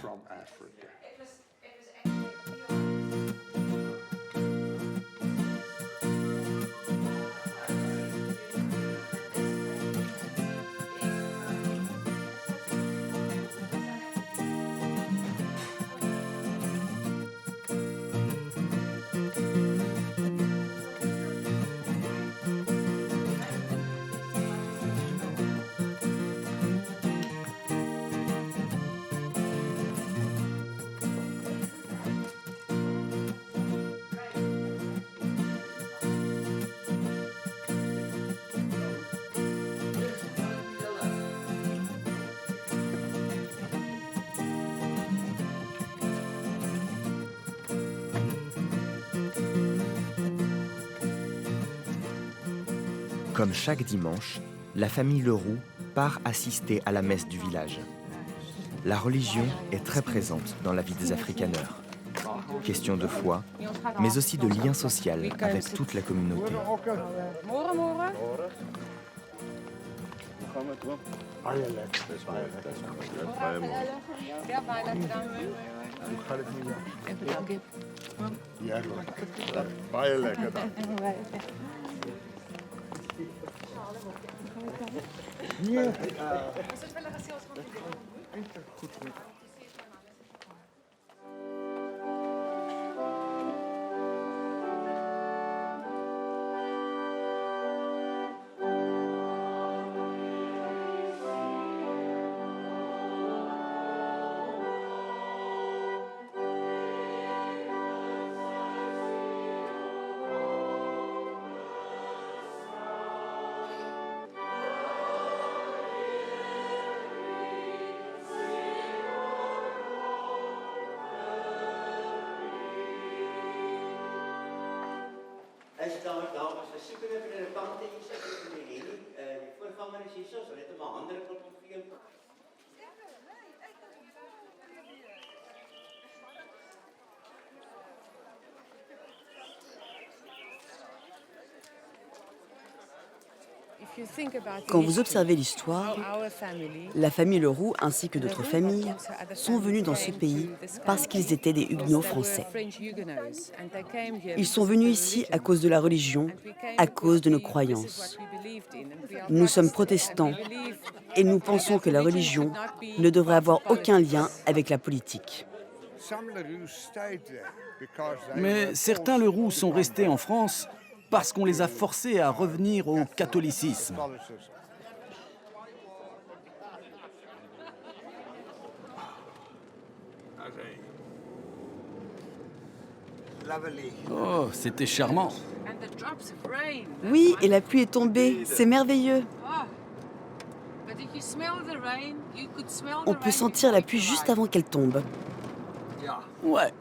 Comme chaque dimanche, la famille Leroux part assister à la messe du village. La religion est très présente dans la vie des Afrikaners. Question de foi, mais aussi de lien social avec toute la communauté. Quand vous observez l'histoire, la famille Leroux ainsi que d'autres familles sont venus dans ce pays parce qu'ils étaient des Huguenots français. Ils sont venus ici à cause de la religion, à cause de nos croyances. Nous sommes protestants et nous pensons que la religion ne devrait avoir aucun lien avec la politique. Mais certains Leroux sont restés en France parce qu'on les a forcés à revenir au catholicisme. Oh, c'était charmant. Oui, et la pluie est tombée, c'est merveilleux. On peut sentir la pluie juste avant qu'elle tombe. Ouais.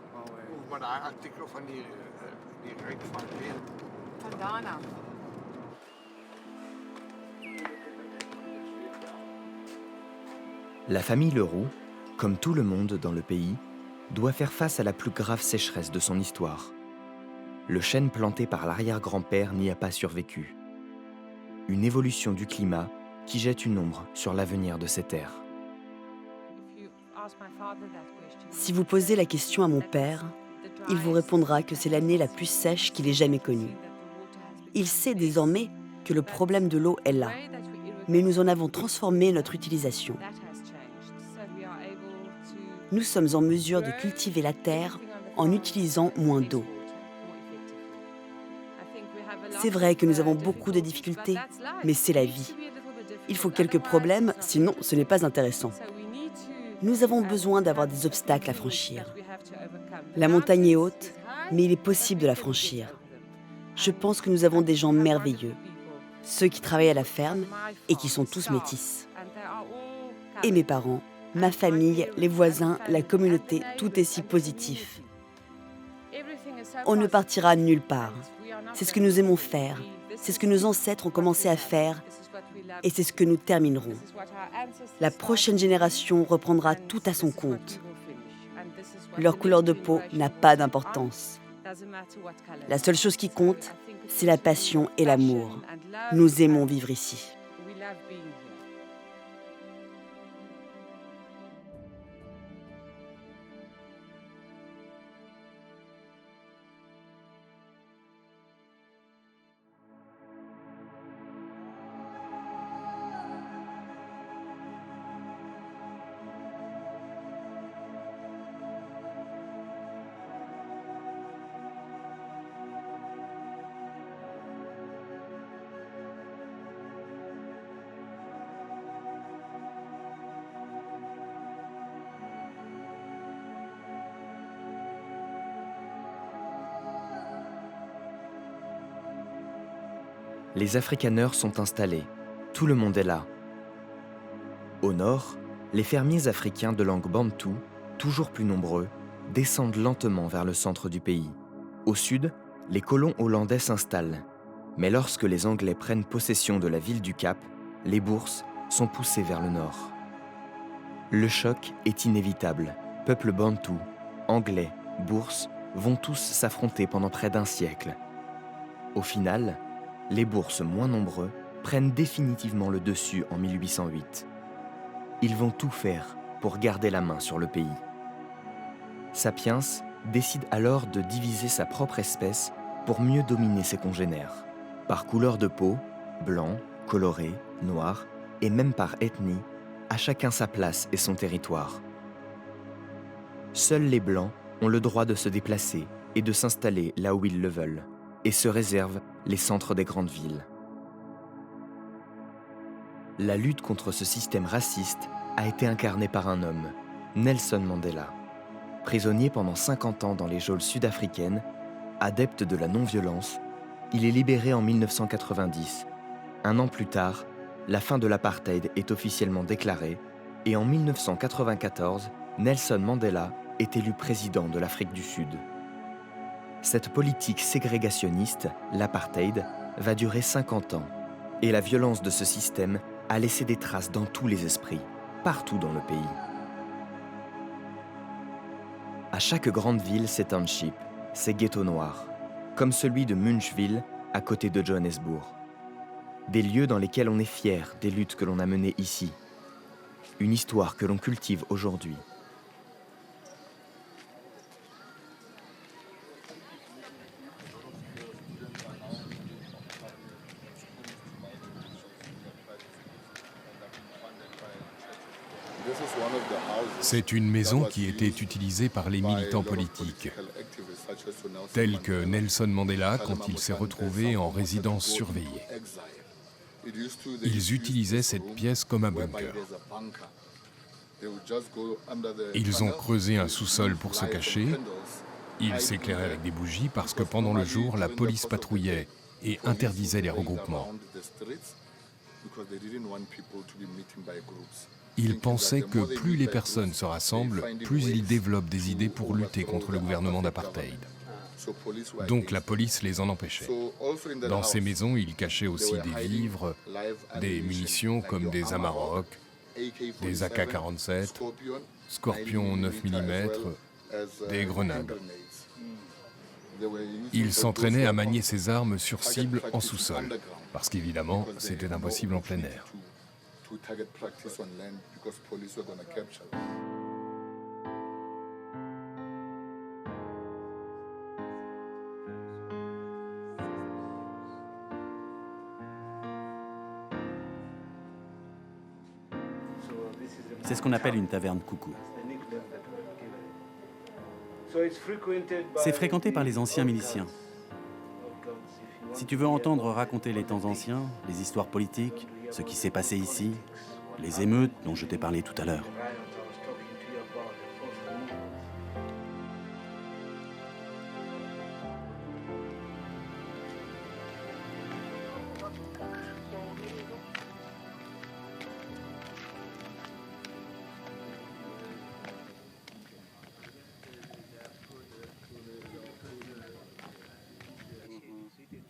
La famille Leroux, comme tout le monde dans le pays, doit faire face à la plus grave sécheresse de son histoire. Le chêne planté par l'arrière-grand-père n'y a pas survécu. Une évolution du climat qui jette une ombre sur l'avenir de ces terres. Si vous posez la question à mon père, il vous répondra que c'est l'année la plus sèche qu'il ait jamais connue. Il sait désormais que le problème de l'eau est là, mais nous en avons transformé notre utilisation. Nous sommes en mesure de cultiver la terre en utilisant moins d'eau. C'est vrai que nous avons beaucoup de difficultés, mais c'est la vie. Il faut quelques problèmes, sinon ce n'est pas intéressant. Nous avons besoin d'avoir des obstacles à franchir. La montagne est haute, mais il est possible de la franchir. Je pense que nous avons des gens merveilleux, ceux qui travaillent à la ferme et qui sont tous métis. Et mes parents, ma famille, les voisins, la communauté, tout est si positif. On ne partira nulle part. C'est ce que nous aimons faire. C'est ce que nos ancêtres ont commencé à faire. Et c'est ce que nous terminerons. La prochaine génération reprendra tout à son compte. Leur couleur de peau n'a pas d'importance. La seule chose qui compte, c'est la passion et l'amour. Nous aimons vivre ici. Les afrikaners sont installés. Tout le monde est là. Au nord, les fermiers africains de langue bantoue, toujours plus nombreux, descendent lentement vers le centre du pays. Au sud, les colons hollandais s'installent. Mais lorsque les Anglais prennent possession de la ville du Cap, les bourses sont poussées vers le nord. Le choc est inévitable. Peuple bantou, anglais, bourses vont tous s'affronter pendant près d'un siècle. Au final, les bourses moins nombreux prennent définitivement le dessus en 1808. Ils vont tout faire pour garder la main sur le pays. Sapiens décide alors de diviser sa propre espèce pour mieux dominer ses congénères. Par couleur de peau, blanc, coloré, noir, et même par ethnie, à chacun sa place et son territoire. Seuls les Blancs ont le droit de se déplacer et de s'installer là où ils le veulent, et se réservent les centres des grandes villes. La lutte contre ce système raciste a été incarnée par un homme, Nelson Mandela. Prisonnier pendant 50 ans dans les geôles sud-africaines, adepte de la non-violence, il est libéré en 1990. Un an plus tard, la fin de l'apartheid est officiellement déclarée et en 1994, Nelson Mandela est élu président de l'Afrique du Sud. Cette politique ségrégationniste, l'apartheid, va durer 50 ans et la violence de ce système a laissé des traces dans tous les esprits, partout dans le pays. À chaque grande ville, ces townships, ces ghettos noirs, comme celui de Munchville, à côté de Johannesburg. Des lieux dans lesquels on est fier des luttes que l'on a menées ici. Une histoire que l'on cultive aujourd'hui. C'est une maison qui était utilisée par les militants politiques, tels que Nelson Mandela quand il s'est retrouvé en résidence surveillée. Ils utilisaient cette pièce comme un bunker. Ils ont creusé un sous-sol pour se cacher. Ils s'éclairaient avec des bougies parce que pendant le jour, la police patrouillait et interdisait les regroupements. Ils pensaient que plus les personnes se rassemblent, plus ils développent des idées pour lutter contre le gouvernement d'apartheid. Donc la police les en empêchait. Dans ces maisons, ils cachaient aussi des vivres, des munitions comme des Amarok, des AK-47, Scorpion 9 mm, des grenades. Ils s'entraînaient à manier ces armes sur cible en sous-sol, parce qu'évidemment, c'était impossible en plein air. C'est ce qu'on appelle une taverne coucou. C'est fréquenté par les anciens miliciens. Si tu veux entendre raconter les temps anciens, les histoires politiques, ce qui s'est passé ici, les émeutes dont je t'ai parlé tout à l'heure.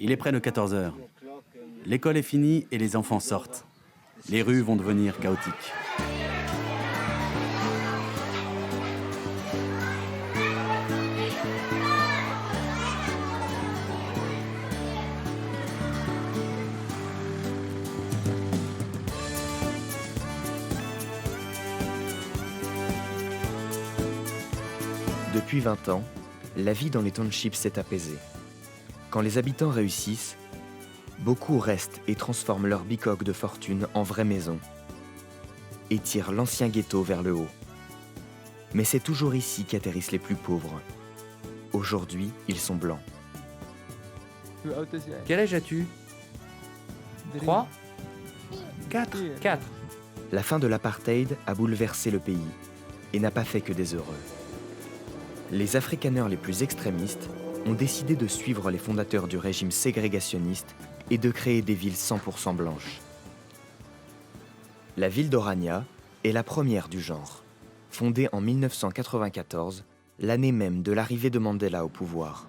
Il est près de 14 heures. L'école est finie et les enfants sortent. Les rues vont devenir chaotiques. Depuis 20 ans, la vie dans les townships s'est apaisée. Quand les habitants réussissent, beaucoup restent et transforment leur bicoque de fortune en vraie maison et tirent l'ancien ghetto vers le haut. Mais c'est toujours ici qu'atterrissent les plus pauvres. Aujourd'hui, ils sont blancs. Quel âge as-tu? 3? 4? 4. La fin de l'apartheid a bouleversé le pays et n'a pas fait que des heureux. Les afrikaners les plus extrémistes ont décidé de suivre les fondateurs du régime ségrégationniste et de créer des villes 100% blanches. La ville d'Orania est la première du genre, fondée en 1994, l'année même de l'arrivée de Mandela au pouvoir.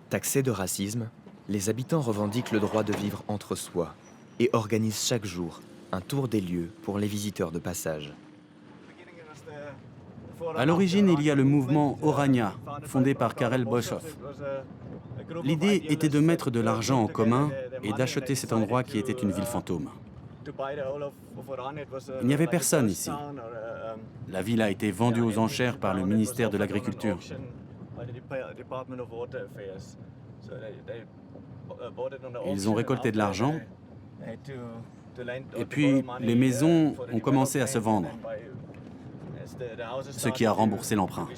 Taxés de racisme, les habitants revendiquent le droit de vivre entre soi et organisent chaque jour un tour des lieux pour les visiteurs de passage. À l'origine, il y a le mouvement Orania, fondé par Karel Boshoff. L'idée était de mettre de l'argent en commun et d'acheter cet endroit qui était une ville fantôme. Il n'y avait personne ici. La ville a été vendue aux enchères par le ministère de l'Agriculture. Ils ont récolté de l'argent et puis les maisons ont commencé à se vendre, ce qui a remboursé l'emprunt.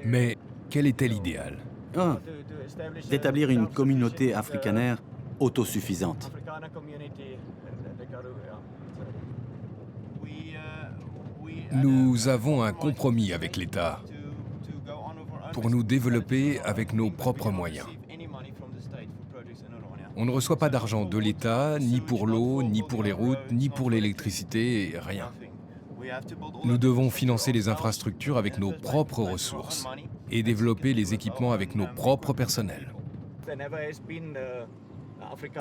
Mais quel était l'idéal? D'établir une communauté afrikaner autosuffisante. Nous avons un compromis avec l'État pour nous développer avec nos propres moyens. On ne reçoit pas d'argent de l'État, ni pour l'eau, ni pour les routes, ni pour l'électricité, rien. Nous devons financer les infrastructures avec nos propres ressources et développer les équipements avec nos propres personnels.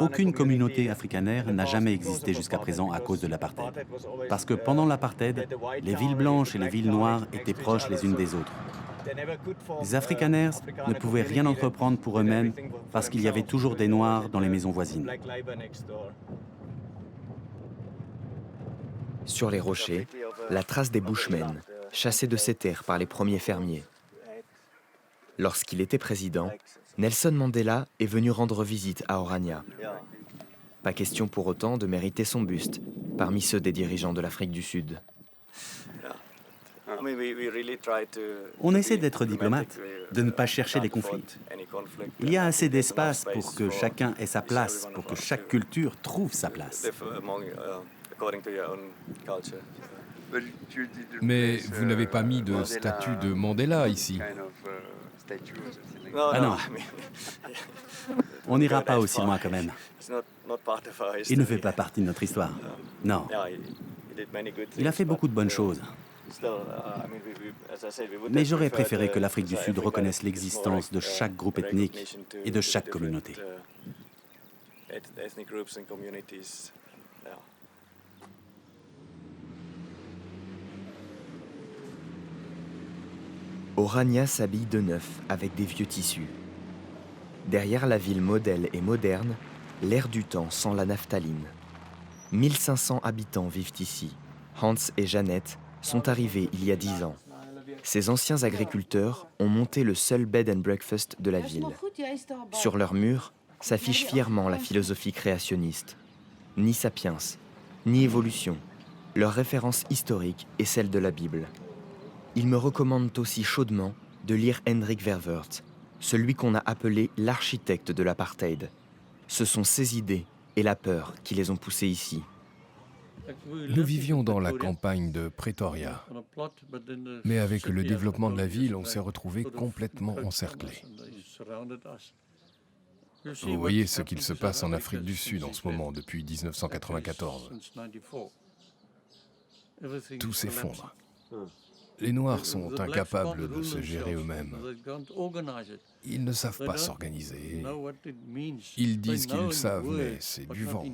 Aucune communauté afrikaner n'a jamais existé jusqu'à présent à cause de l'apartheid. Parce que pendant l'apartheid, les villes blanches et les villes noires étaient proches les unes des autres. Les afrikaners ne pouvaient rien entreprendre pour eux-mêmes parce qu'il y avait toujours des noirs dans les maisons voisines. Sur les rochers, la trace des Bushmen, chassés de ces terres par les premiers fermiers. Lorsqu'il était président, Nelson Mandela est venu rendre visite à Orania. Pas question pour autant de mériter son buste parmi ceux des dirigeants de l'Afrique du Sud. On essaie d'être diplomate, de ne pas chercher des conflits. Il y a assez d'espace pour que chacun ait sa place, pour que chaque culture trouve sa place. Mais vous n'avez pas mis de statue de Mandela ici. Ah non. On n'ira pas aussi loin quand même. Il ne fait pas partie de notre histoire. Non. Il a fait beaucoup de bonnes choses. Mais j'aurais préféré que l'Afrique du Sud reconnaisse l'existence de chaque groupe ethnique et de chaque communauté. Orania s'habille de neuf avec des vieux tissus. Derrière la ville modèle et moderne, l'air du temps sent la naphtaline. 1500 habitants vivent ici. Hans et Jeannette sont arrivés il y a 10 ans. Ces anciens agriculteurs ont monté le seul bed and breakfast de la ville. Sur leurs murs s'affiche fièrement la philosophie créationniste. Ni sapiens, ni évolution. Leur référence historique est celle de la Bible. Ils me recommandent aussi chaudement de lire Hendrik Verwoerd, celui qu'on a appelé l'architecte de l'apartheid. Ce sont ses idées et la peur qui les ont poussés ici. Nous vivions dans la campagne de Pretoria, mais avec le développement de la ville, on s'est retrouvés complètement encerclés. Vous voyez ce qu'il se passe en Afrique du Sud en ce moment, depuis 1994. Tout s'effondre. Les Noirs sont incapables de se gérer eux-mêmes. Ils ne savent pas s'organiser. Ils disent qu'ils savent, mais c'est du vent.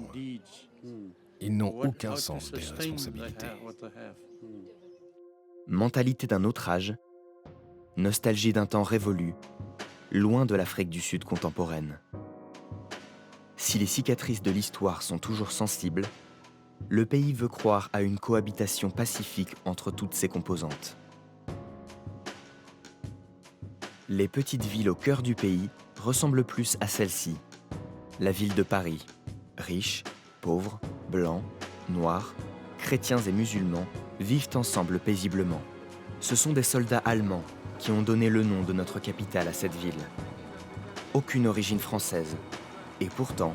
Ils n'ont aucun sens des responsabilités. Mentalité d'un autre âge, nostalgie d'un temps révolu, loin de l'Afrique du Sud contemporaine. Si les cicatrices de l'histoire sont toujours sensibles, le pays veut croire à une cohabitation pacifique entre toutes ses composantes. Les petites villes au cœur du pays ressemblent plus à celle-ci. La ville de Paris, riche, pauvres, blancs, noirs, chrétiens et musulmans vivent ensemble paisiblement. Ce sont des soldats allemands qui ont donné le nom de notre capitale à cette ville. Aucune origine française. Et pourtant,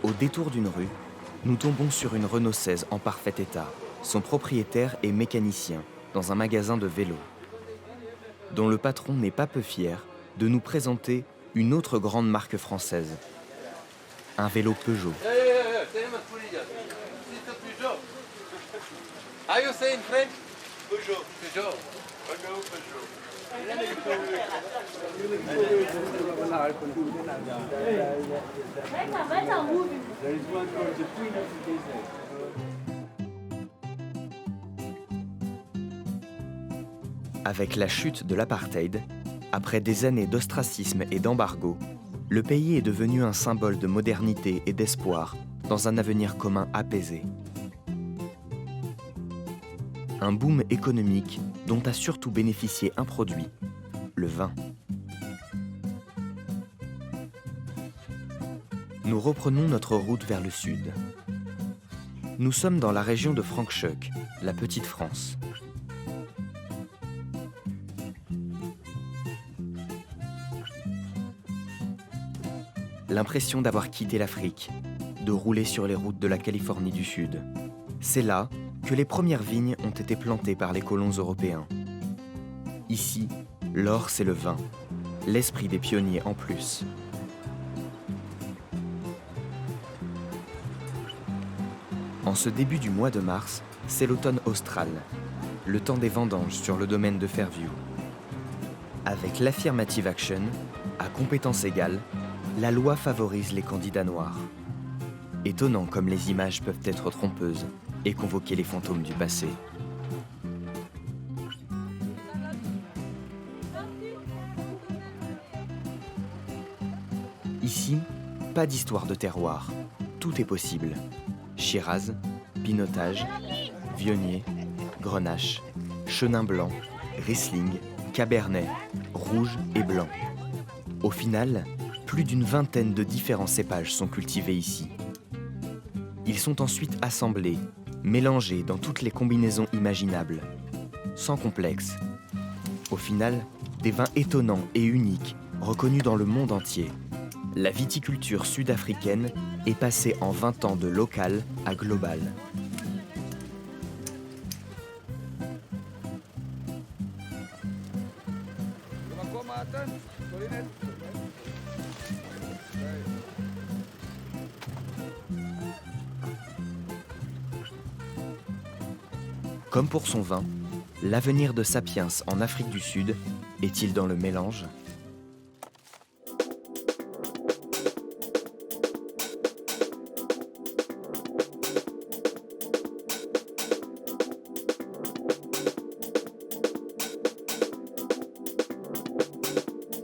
au détour d'une rue, nous tombons sur une Renault 16 en parfait état. Son propriétaire est mécanicien dans un magasin de vélos, dont le patron n'est pas peu fier de nous présenter une autre grande marque française, un vélo Peugeot. Are you saying French? Peugeot. Peugeot. Avec la chute de l'apartheid, après des années d'ostracisme et d'embargo, le pays est devenu un symbole de modernité et d'espoir dans un avenir commun apaisé. Un boom économique dont a surtout bénéficié un produit, le vin. Nous reprenons notre route vers le sud. Nous sommes dans la région de Franschhoek, la petite France. L'impression d'avoir quitté l'Afrique, de rouler sur les routes de la Californie du Sud. C'est là que les premières vignes ont été plantées par les colons européens. Ici, l'or c'est le vin, l'esprit des pionniers en plus. En ce début du mois de mars, c'est l'automne austral, le temps des vendanges sur le domaine de Fairview. Avec l'Affirmative Action, à compétences égales, la loi favorise les candidats noirs. Étonnant comme les images peuvent être trompeuses et convoquer les fantômes du passé. Ici, pas d'histoire de terroir. Tout est possible. Shiraz, pinotage, Viognier, Grenache, Chenin blanc, Riesling, Cabernet, rouge et blanc. Au final, plus d'une vingtaine de différents cépages sont cultivés ici. Ils sont ensuite assemblés, mélangés dans toutes les combinaisons imaginables, sans complexe. Au final, des vins étonnants et uniques, reconnus dans le monde entier. La viticulture sud-africaine est passée en 20 ans de local à global. Comme pour son vin, l'avenir de Sapiens en Afrique du Sud est-il dans le mélange ?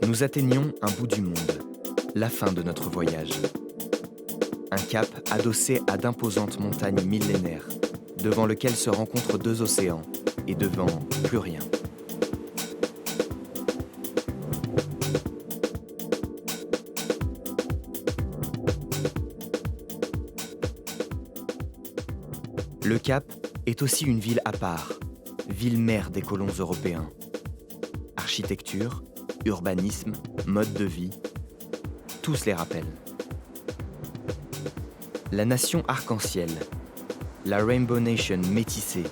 Nous atteignons un bout du monde, la fin de notre voyage. Un cap adossé à d'imposantes montagnes millénaires, devant lequel se rencontrent deux océans, et devant plus rien. Le Cap est aussi une ville à part, ville-mère des colons européens. Architecture, urbanisme, mode de vie, tous les rappellent. La nation arc-en-ciel, la Rainbow Nation métissée,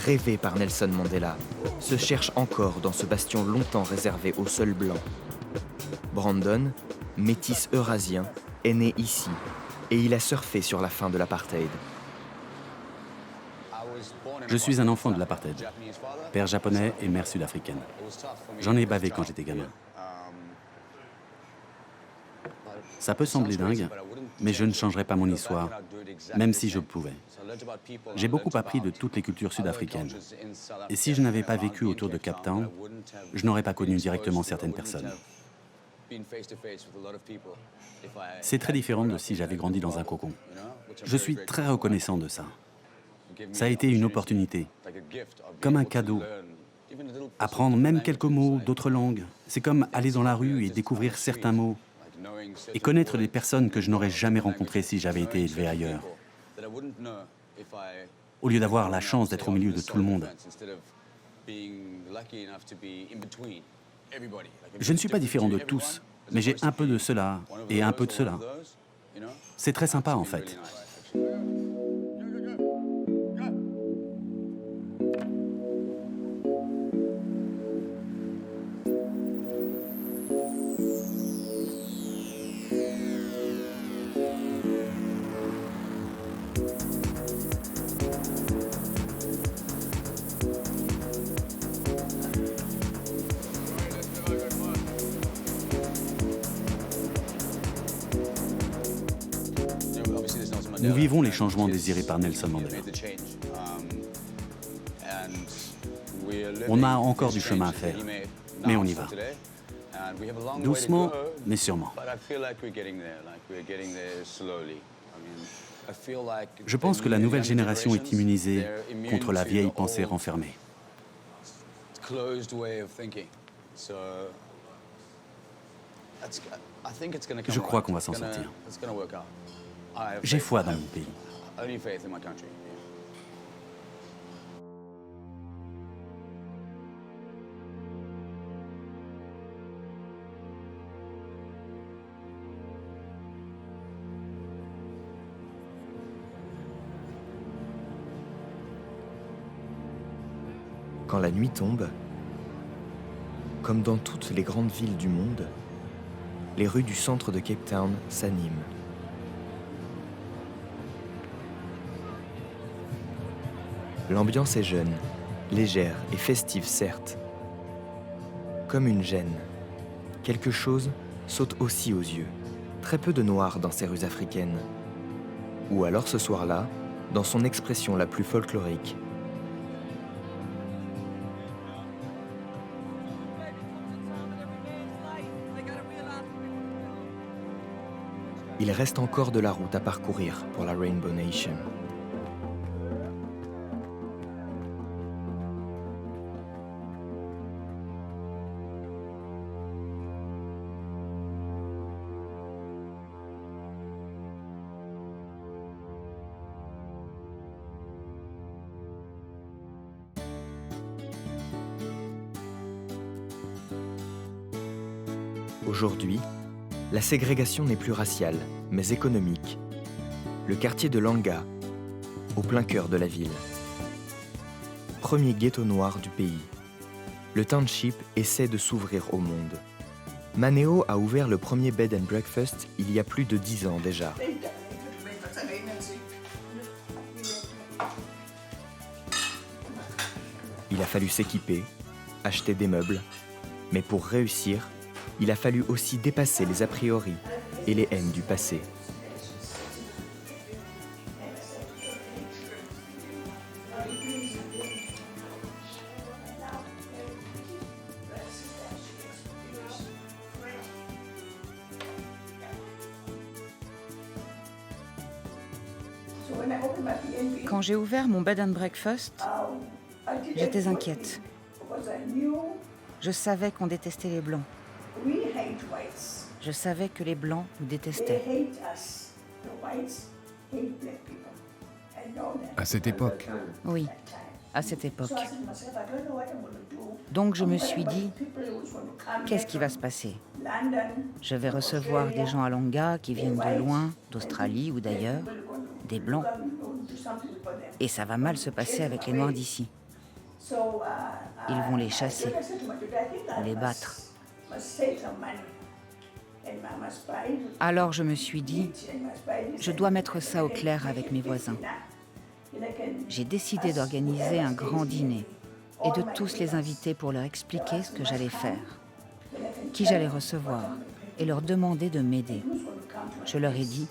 rêvée par Nelson Mandela, se cherche encore dans ce bastion longtemps réservé aux seuls blancs. Brandon, métis eurasien, est né ici et il a surfé sur la fin de l'apartheid. Je suis un enfant de l'apartheid, père japonais et mère sud-africaine. J'en ai bavé quand j'étais gamin. Ça peut sembler dingue, mais je ne changerai pas mon histoire, même si je pouvais. J'ai beaucoup appris de toutes les cultures sud-africaines. Et si je n'avais pas vécu autour de Cape Town, je n'aurais pas connu directement certaines personnes. C'est très différent de si j'avais grandi dans un cocon. Je suis très reconnaissant de ça. Ça a été une opportunité, comme un cadeau. Apprendre même quelques mots d'autres langues, c'est comme aller dans la rue et découvrir certains mots. Et connaître des personnes que je n'aurais jamais rencontrées si j'avais été élevé ailleurs. Au lieu d'avoir la chance d'être au milieu de tout le monde. Je ne suis pas différent de tous, mais j'ai un peu de cela et un peu de cela. C'est très sympa en fait. Nous vivons les changements désirés par Nelson Mandela. On a encore du chemin à faire, mais on y va. Doucement, mais sûrement. Je pense que la nouvelle génération est immunisée contre la vieille pensée renfermée. Je crois qu'on va s'en sortir. J'ai foi dans mon pays. Quand la nuit tombe, comme dans toutes les grandes villes du monde, les rues du centre de Cape Town s'animent. L'ambiance est jeune, légère et festive certes. Comme une gêne, quelque chose saute aussi aux yeux. Très peu de noir dans ces rues africaines. Ou alors ce soir-là, dans son expression la plus folklorique. Il reste encore de la route à parcourir pour la Rainbow Nation. Aujourd'hui, la ségrégation n'est plus raciale, mais économique. Le quartier de Langa, au plein cœur de la ville. Premier ghetto noir du pays. Le township essaie de s'ouvrir au monde. Maneo a ouvert le premier bed and breakfast il y a plus de 10 ans déjà. Il a fallu s'équiper, acheter des meubles, mais pour réussir, il a fallu aussi dépasser les a priori et les haines du passé. Quand j'ai ouvert mon bed and breakfast, j'étais inquiète. Je savais qu'on détestait les Blancs. Je savais que les Blancs nous détestaient. À cette époque, Oui, à cette époque. Donc je me suis dit, qu'est-ce qui va se passer? Je vais recevoir des gens à Langa qui viennent de loin, d'Australie ou d'ailleurs, des Blancs. Et ça va mal se passer avec les Noirs d'ici. Ils vont les chasser, les battre. Alors je me suis dit, je dois mettre ça au clair avec mes voisins. J'ai décidé d'organiser un grand dîner et de tous les inviter pour leur expliquer ce que j'allais faire, qui j'allais recevoir et leur demander de m'aider. Je leur ai dit,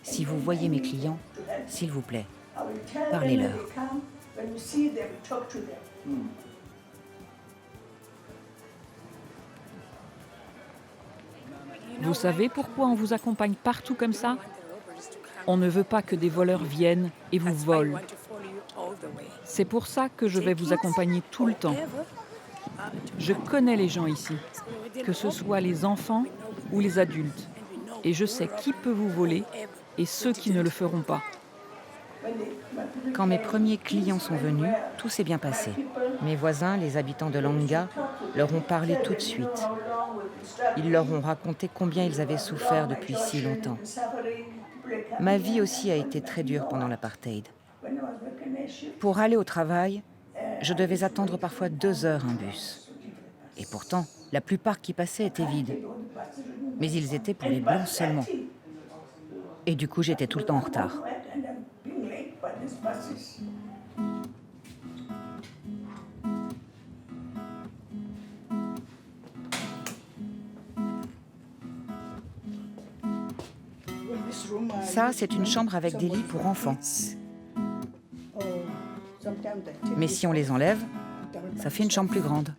si vous voyez mes clients, s'il vous plaît, parlez-leur. Vous savez pourquoi on vous accompagne partout comme ça? On ne veut pas que des voleurs viennent et vous volent. C'est pour ça que je vais vous accompagner tout le temps. Je connais les gens ici, que ce soit les enfants ou les adultes. Et je sais qui peut vous voler et ceux qui ne le feront pas. Quand mes premiers clients sont venus, tout s'est bien passé. Mes voisins, les habitants de Langa, leur ont parlé tout de suite. Ils leur ont raconté combien ils avaient souffert depuis si longtemps. Ma vie aussi a été très dure pendant l'apartheid. Pour aller au travail, je devais attendre parfois 2 heures un bus. Et pourtant, la plupart qui passaient étaient vides. Mais ils étaient pour les Blancs seulement. Et du coup, j'étais tout le temps en retard. Ça, c'est une chambre avec des lits pour enfants. Mais si on les enlève, ça fait une chambre plus grande.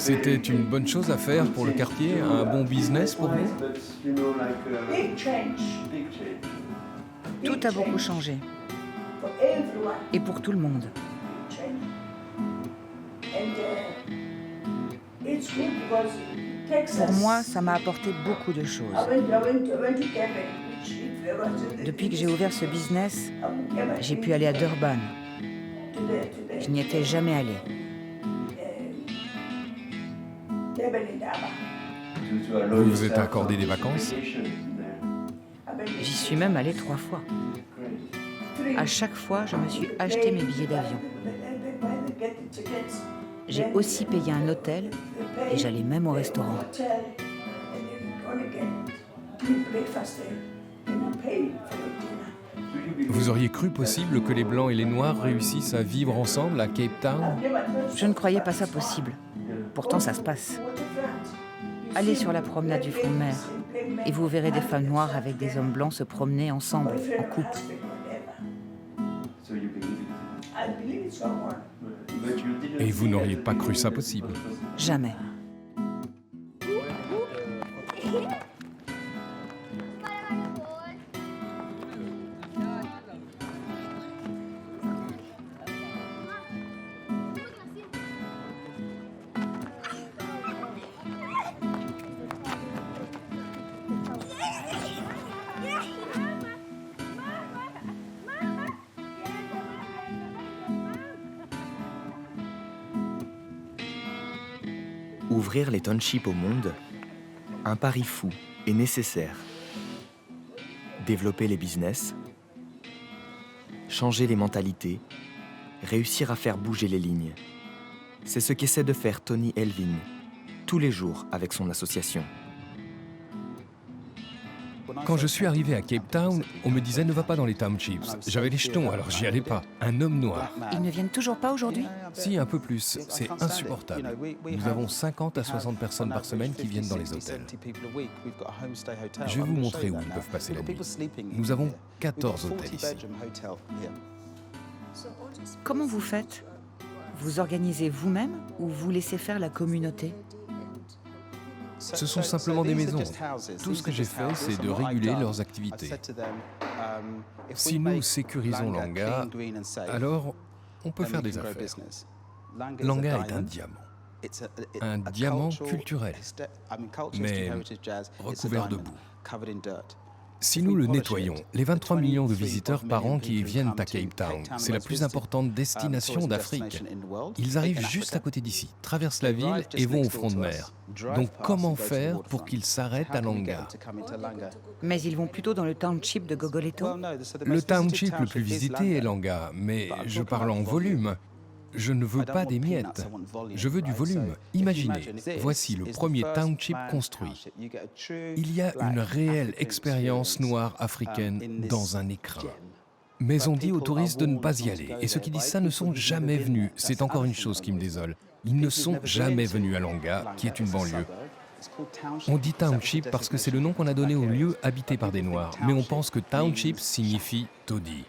c'était une bonne chose à faire pour le quartier, un bon business pour vous? Tout a beaucoup changé. Et pour tout le monde. Pour moi, ça m'a apporté beaucoup de choses. Depuis que j'ai ouvert ce business, j'ai pu aller à Durban. Je n'y étais jamais allée. Vous vous êtes accordé des vacances? J'y suis même allée 3 fois. À chaque fois, je me suis acheté mes billets d'avion. J'ai aussi payé un hôtel et j'allais même au restaurant. Vous auriez cru possible que les Blancs et les Noirs réussissent à vivre ensemble à Cape Town? Je ne croyais pas ça possible. Pourtant, ça se passe. Allez sur la promenade du front de mer et vous verrez des femmes noires avec des hommes blancs se promener ensemble, en couple. Et vous n'auriez pas cru ça possible? Jamais. Ouvrir les townships au monde, un pari fou et nécessaire. Développer les business, changer les mentalités, réussir à faire bouger les lignes. C'est ce qu'essaie de faire Tony Elvin, tous les jours avec son association. Quand je suis arrivé à Cape Town, on me disait ne va pas dans les townships. J'avais les jetons, alors j'y allais pas. Un homme noir. Ils ne viennent toujours pas aujourd'hui? Si, un peu plus. C'est insupportable. Nous avons 50 à 60 personnes par semaine qui viennent dans les hôtels. Je vais vous montrer où ils peuvent passer la nuit. Nous avons 14 hôtels ici. Comment vous faites? Vous organisez vous-même ou vous laissez faire la communauté? Ce sont simplement des maisons. Tout ce que j'ai fait, c'est de réguler leurs activités. Si nous sécurisons Langa, alors on peut faire des affaires. Langa est un diamant. Un diamant culturel, mais recouvert de boue. Si nous le nettoyons, les 23 millions de visiteurs par an qui viennent à Cape Town, c'est la plus importante destination d'Afrique. Ils arrivent juste à côté d'ici, traversent la ville et vont au front de mer. Donc comment faire pour qu'ils s'arrêtent à Langa? Mais ils vont plutôt dans le township de Gogoleto? Le township le plus visité est Langa, mais je parle en volume. Je ne veux pas des miettes, je veux du volume. Imaginez, voici le premier township construit. Il y a une réelle expérience noire africaine dans un écrin. Mais on dit aux touristes de ne pas y aller, et ceux qui disent ça ne sont jamais venus. C'est encore une chose qui me désole. Ils ne sont jamais venus à Langa, qui est une banlieue. On dit township parce que c'est le nom qu'on a donné au lieu habité par des Noirs, mais on pense que township signifie taudis.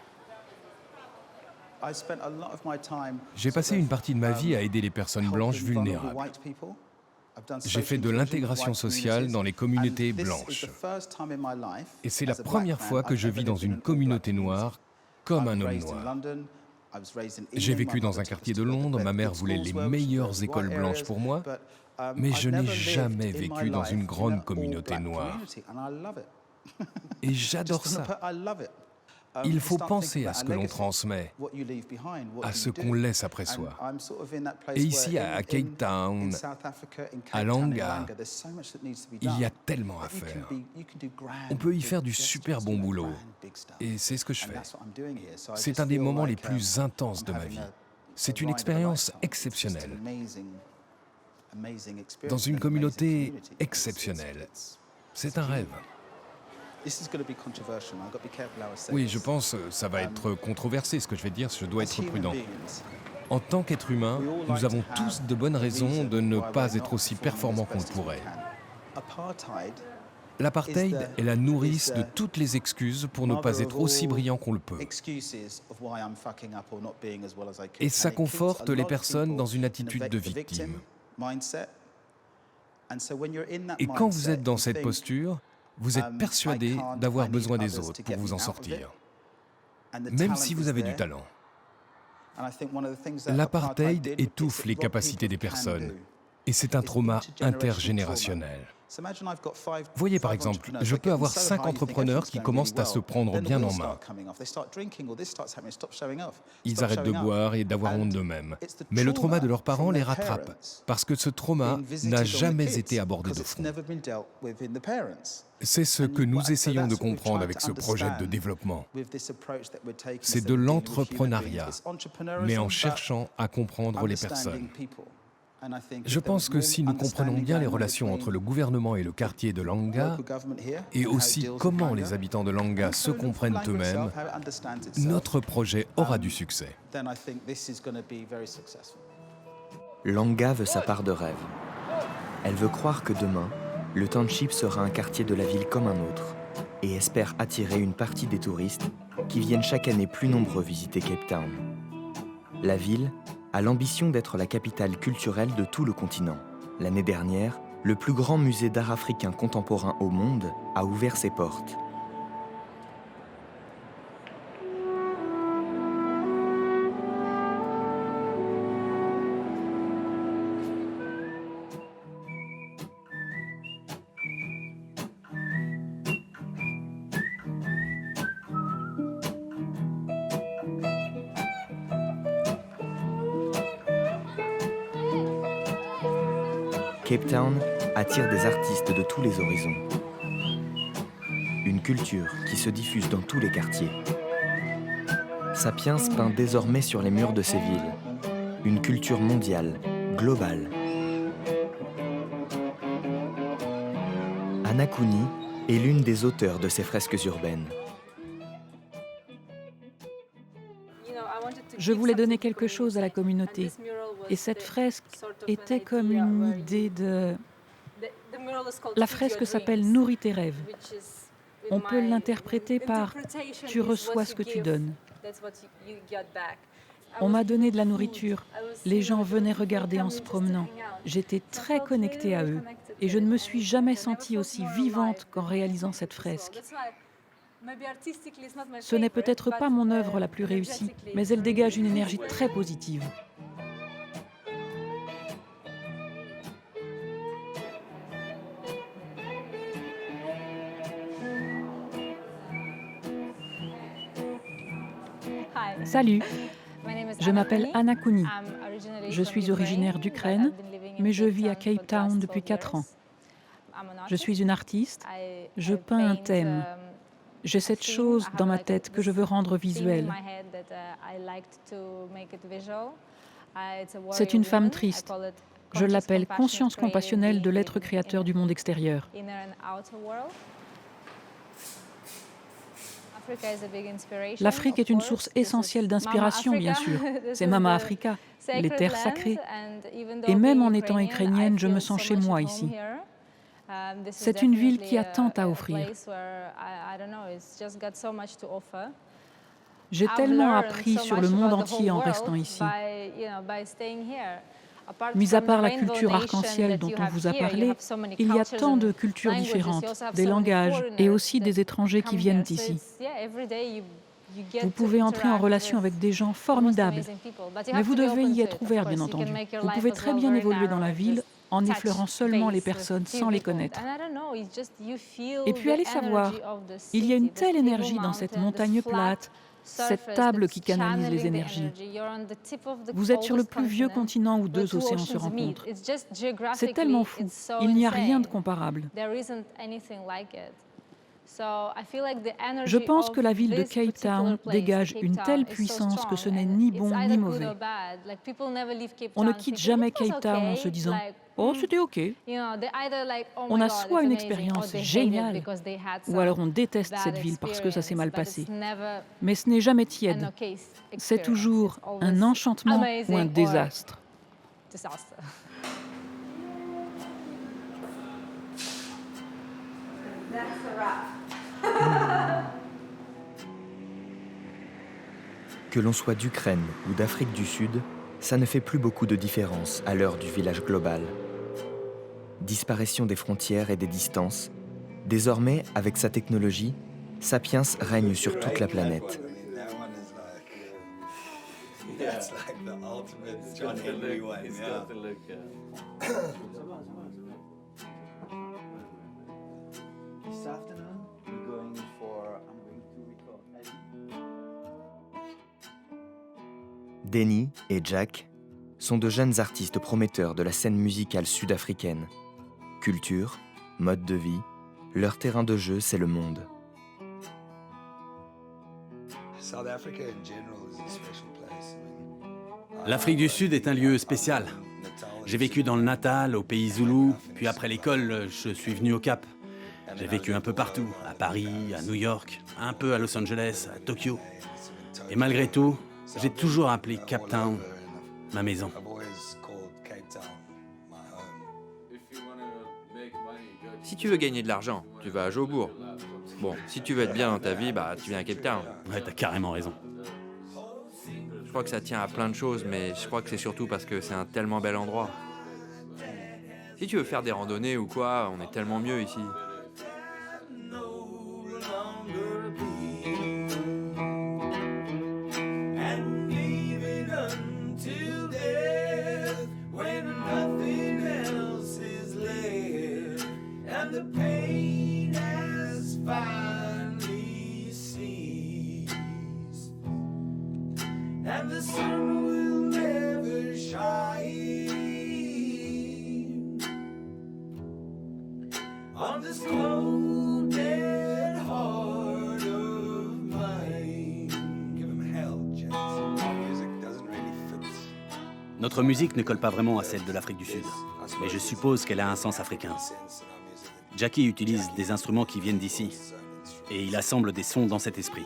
J'ai passé une partie de ma vie à aider les personnes blanches vulnérables. J'ai fait de l'intégration sociale dans les communautés blanches. Et c'est la première fois que je vis dans une communauté noire comme un homme noir. J'ai vécu dans un quartier de Londres, ma mère voulait les meilleures écoles blanches pour moi, mais je n'ai jamais vécu dans une grande communauté noire. Et j'adore ça. Il faut penser à ce que l'on transmet, à ce qu'on laisse après soi. Et ici, à Cape Town, à Langa, il y a tellement à faire. On peut y faire du super bon boulot. Et c'est ce que je fais. C'est un des moments les plus intenses de ma vie. C'est une expérience exceptionnelle. Dans une communauté exceptionnelle. C'est un rêve. Oui, je pense que ça va être controversé ce que je vais dire, je dois être prudent. En tant qu'être humain, nous avons tous de bonnes raisons de ne pas être aussi performants qu'on le pourrait. L'apartheid est la nourrice de toutes les excuses pour ne pas être aussi brillant qu'on le peut. Et ça conforte les personnes dans une attitude de victime. Et quand vous êtes dans cette posture, vous êtes persuadé d'avoir besoin des autres pour vous en sortir, même si vous avez du talent. L'apartheid étouffe les capacités des personnes, et c'est un trauma intergénérationnel. Voyez par exemple, je peux avoir 5 entrepreneurs qui commencent à se prendre bien en main. Ils arrêtent de boire et d'avoir honte d'eux-mêmes. Mais le trauma de leurs parents les rattrape, parce que ce trauma n'a jamais été abordé de front. C'est ce que nous essayons de comprendre avec ce projet de développement. C'est de l'entrepreneuriat, mais en cherchant à comprendre les personnes. Je pense que si nous comprenons bien les relations entre le gouvernement et le quartier de Langa, et aussi comment les habitants de Langa se comprennent eux-mêmes, notre projet aura du succès. Langa veut sa part de rêve. Elle veut croire que demain, le township sera un quartier de la ville comme un autre, et espère attirer une partie des touristes qui viennent chaque année plus nombreux visiter Cape Town. La ville a l'ambition d'être la capitale culturelle de tout le continent. L'année dernière, le plus grand musée d'art africain contemporain au monde a ouvert ses portes. Cape Town attire des artistes de tous les horizons. Une culture qui se diffuse dans tous les quartiers. Sapiens peint désormais sur les murs de ces villes. Une culture mondiale, global. Anna Cooney est l'une des auteurs de ces fresques urbaines. Je voulais donner quelque chose à la communauté. Et cette fresque était comme une idée de... La fresque s'appelle « Nourris tes rêves ». On peut l'interpréter par « Tu reçois ce que tu donnes ». On m'a donné de la nourriture. Les gens venaient regarder en se promenant. J'étais très connectée à eux. Et je ne me suis jamais sentie aussi vivante qu'en réalisant cette fresque. Ce n'est peut-être pas mon œuvre la plus réussie, mais elle dégage une énergie très positive. Salut, je m'appelle Anna Cooney. Je suis originaire d'Ukraine, mais je vis à Cape Town depuis 4 ans. Je suis une artiste, je peins un thème. J'ai cette chose dans ma tête que je veux rendre visuelle. C'est une femme triste. Je l'appelle conscience compassionnelle de l'être créateur du monde extérieur. L'Afrique est une source essentielle d'inspiration, bien sûr. C'est Mama Africa, les terres sacrées. Et même en étant ukrainienne, je me sens chez moi ici. C'est une ville qui a tant à offrir. J'ai tellement appris sur le monde entier en restant ici. Mis à part la culture arc-en-ciel dont on vous a parlé, il y a tant de cultures différentes, des langages et aussi des étrangers qui viennent ici. Vous pouvez entrer en relation avec des gens formidables, mais vous devez y être ouvert, bien entendu. Vous pouvez très bien évoluer dans la ville en effleurant seulement les personnes sans les connaître. Et puis allez savoir, il y a une telle énergie dans cette montagne plate, cette table qui canalise les énergies. Vous êtes sur le plus vieux continent où 2 océans se rencontrent. C'est tellement fou, il n'y a rien de comparable. Je pense que la ville de Cape Town dégage une telle puissance que ce n'est ni bon ni mauvais. On ne quitte jamais Cape Town en se disant « Oh, c'était OK ». On a soit une expérience géniale, ou alors on déteste cette ville parce que ça s'est mal passé. Mais ce n'est jamais tiède. C'est toujours un enchantement ou un désastre. Que l'on soit d'Ukraine ou d'Afrique du Sud, ça ne fait plus beaucoup de différence à l'heure du village global. Disparition des frontières et des distances. Désormais, avec sa technologie, Sapiens règne sur toute la planète. Denny et Jack sont de jeunes artistes prometteurs de la scène musicale sud-africaine. Culture, mode de vie, leur terrain de jeu, c'est le monde. L'Afrique du Sud est un lieu spécial. J'ai vécu dans le Natal, au pays Zoulou, puis après l'école, je suis venu au Cap. J'ai vécu un peu partout, à Paris, à New York, un peu à Los Angeles, à Tokyo. Et malgré tout, j'ai toujours appelé Cape Town ma maison. Si tu veux gagner de l'argent, tu vas à Jobourg. Bon, si tu veux être bien dans ta vie, tu viens à Cape Town. Ouais, t'as carrément raison. Je crois que ça tient à plein de choses, mais je crois que c'est surtout parce que c'est un tellement bel endroit. Si tu veux faire des randonnées ou quoi, on est tellement mieux ici. Notre musique ne colle pas vraiment à celle de l'Afrique du Sud, mais je suppose qu'elle a un sens africain. Jackie utilise des instruments qui viennent d'ici, et il assemble des sons dans cet esprit.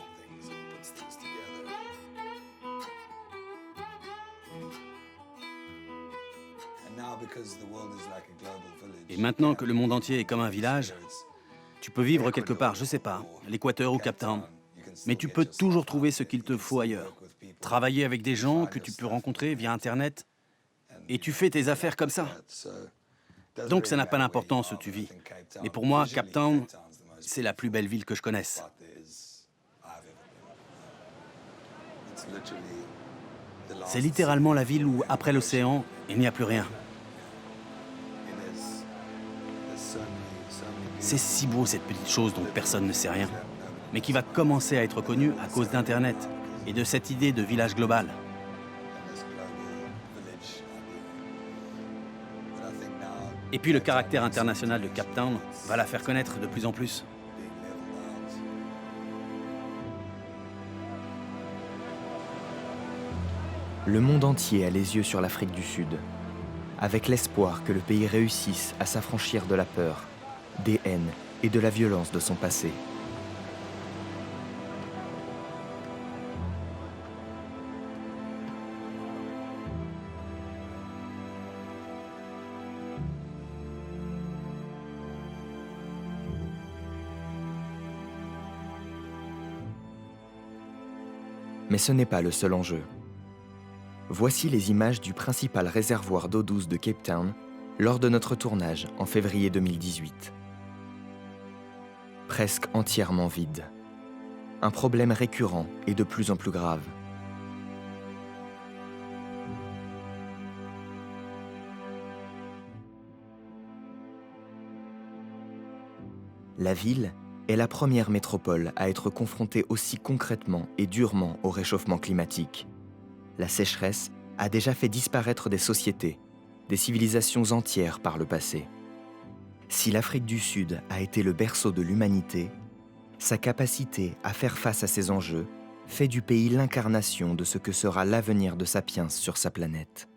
Et maintenant que le monde entier est comme un village, tu peux vivre quelque part, je sais pas, à l'Équateur ou Cape Town, mais tu peux toujours trouver ce qu'il te faut ailleurs. Travailler avec des gens que tu peux rencontrer via Internet, et tu fais tes affaires comme ça. Donc ça n'a pas d'importance où tu vis. Mais pour moi, Cape Town, c'est la plus belle ville que je connaisse. C'est littéralement la ville où, après l'océan, il n'y a plus rien. C'est si beau cette petite chose dont personne ne sait rien, mais qui va commencer à être connue à cause d'Internet et de cette idée de village global. Et puis le caractère international de Cape Town va la faire connaître de plus en plus. Le monde entier a les yeux sur l'Afrique du Sud, avec l'espoir que le pays réussisse à s'affranchir de la peur, des haines et de la violence de son passé. Mais ce n'est pas le seul enjeu. Voici les images du principal réservoir d'eau douce de Cape Town lors de notre tournage en février 2018. Presque entièrement vide. Un problème récurrent et de plus en plus grave. La ville est la première métropole à être confrontée aussi concrètement et durement au réchauffement climatique. La sécheresse a déjà fait disparaître des sociétés, des civilisations entières par le passé. Si l'Afrique du Sud a été le berceau de l'humanité, sa capacité à faire face à ces enjeux fait du pays l'incarnation de ce que sera l'avenir de Sapiens sur sa planète.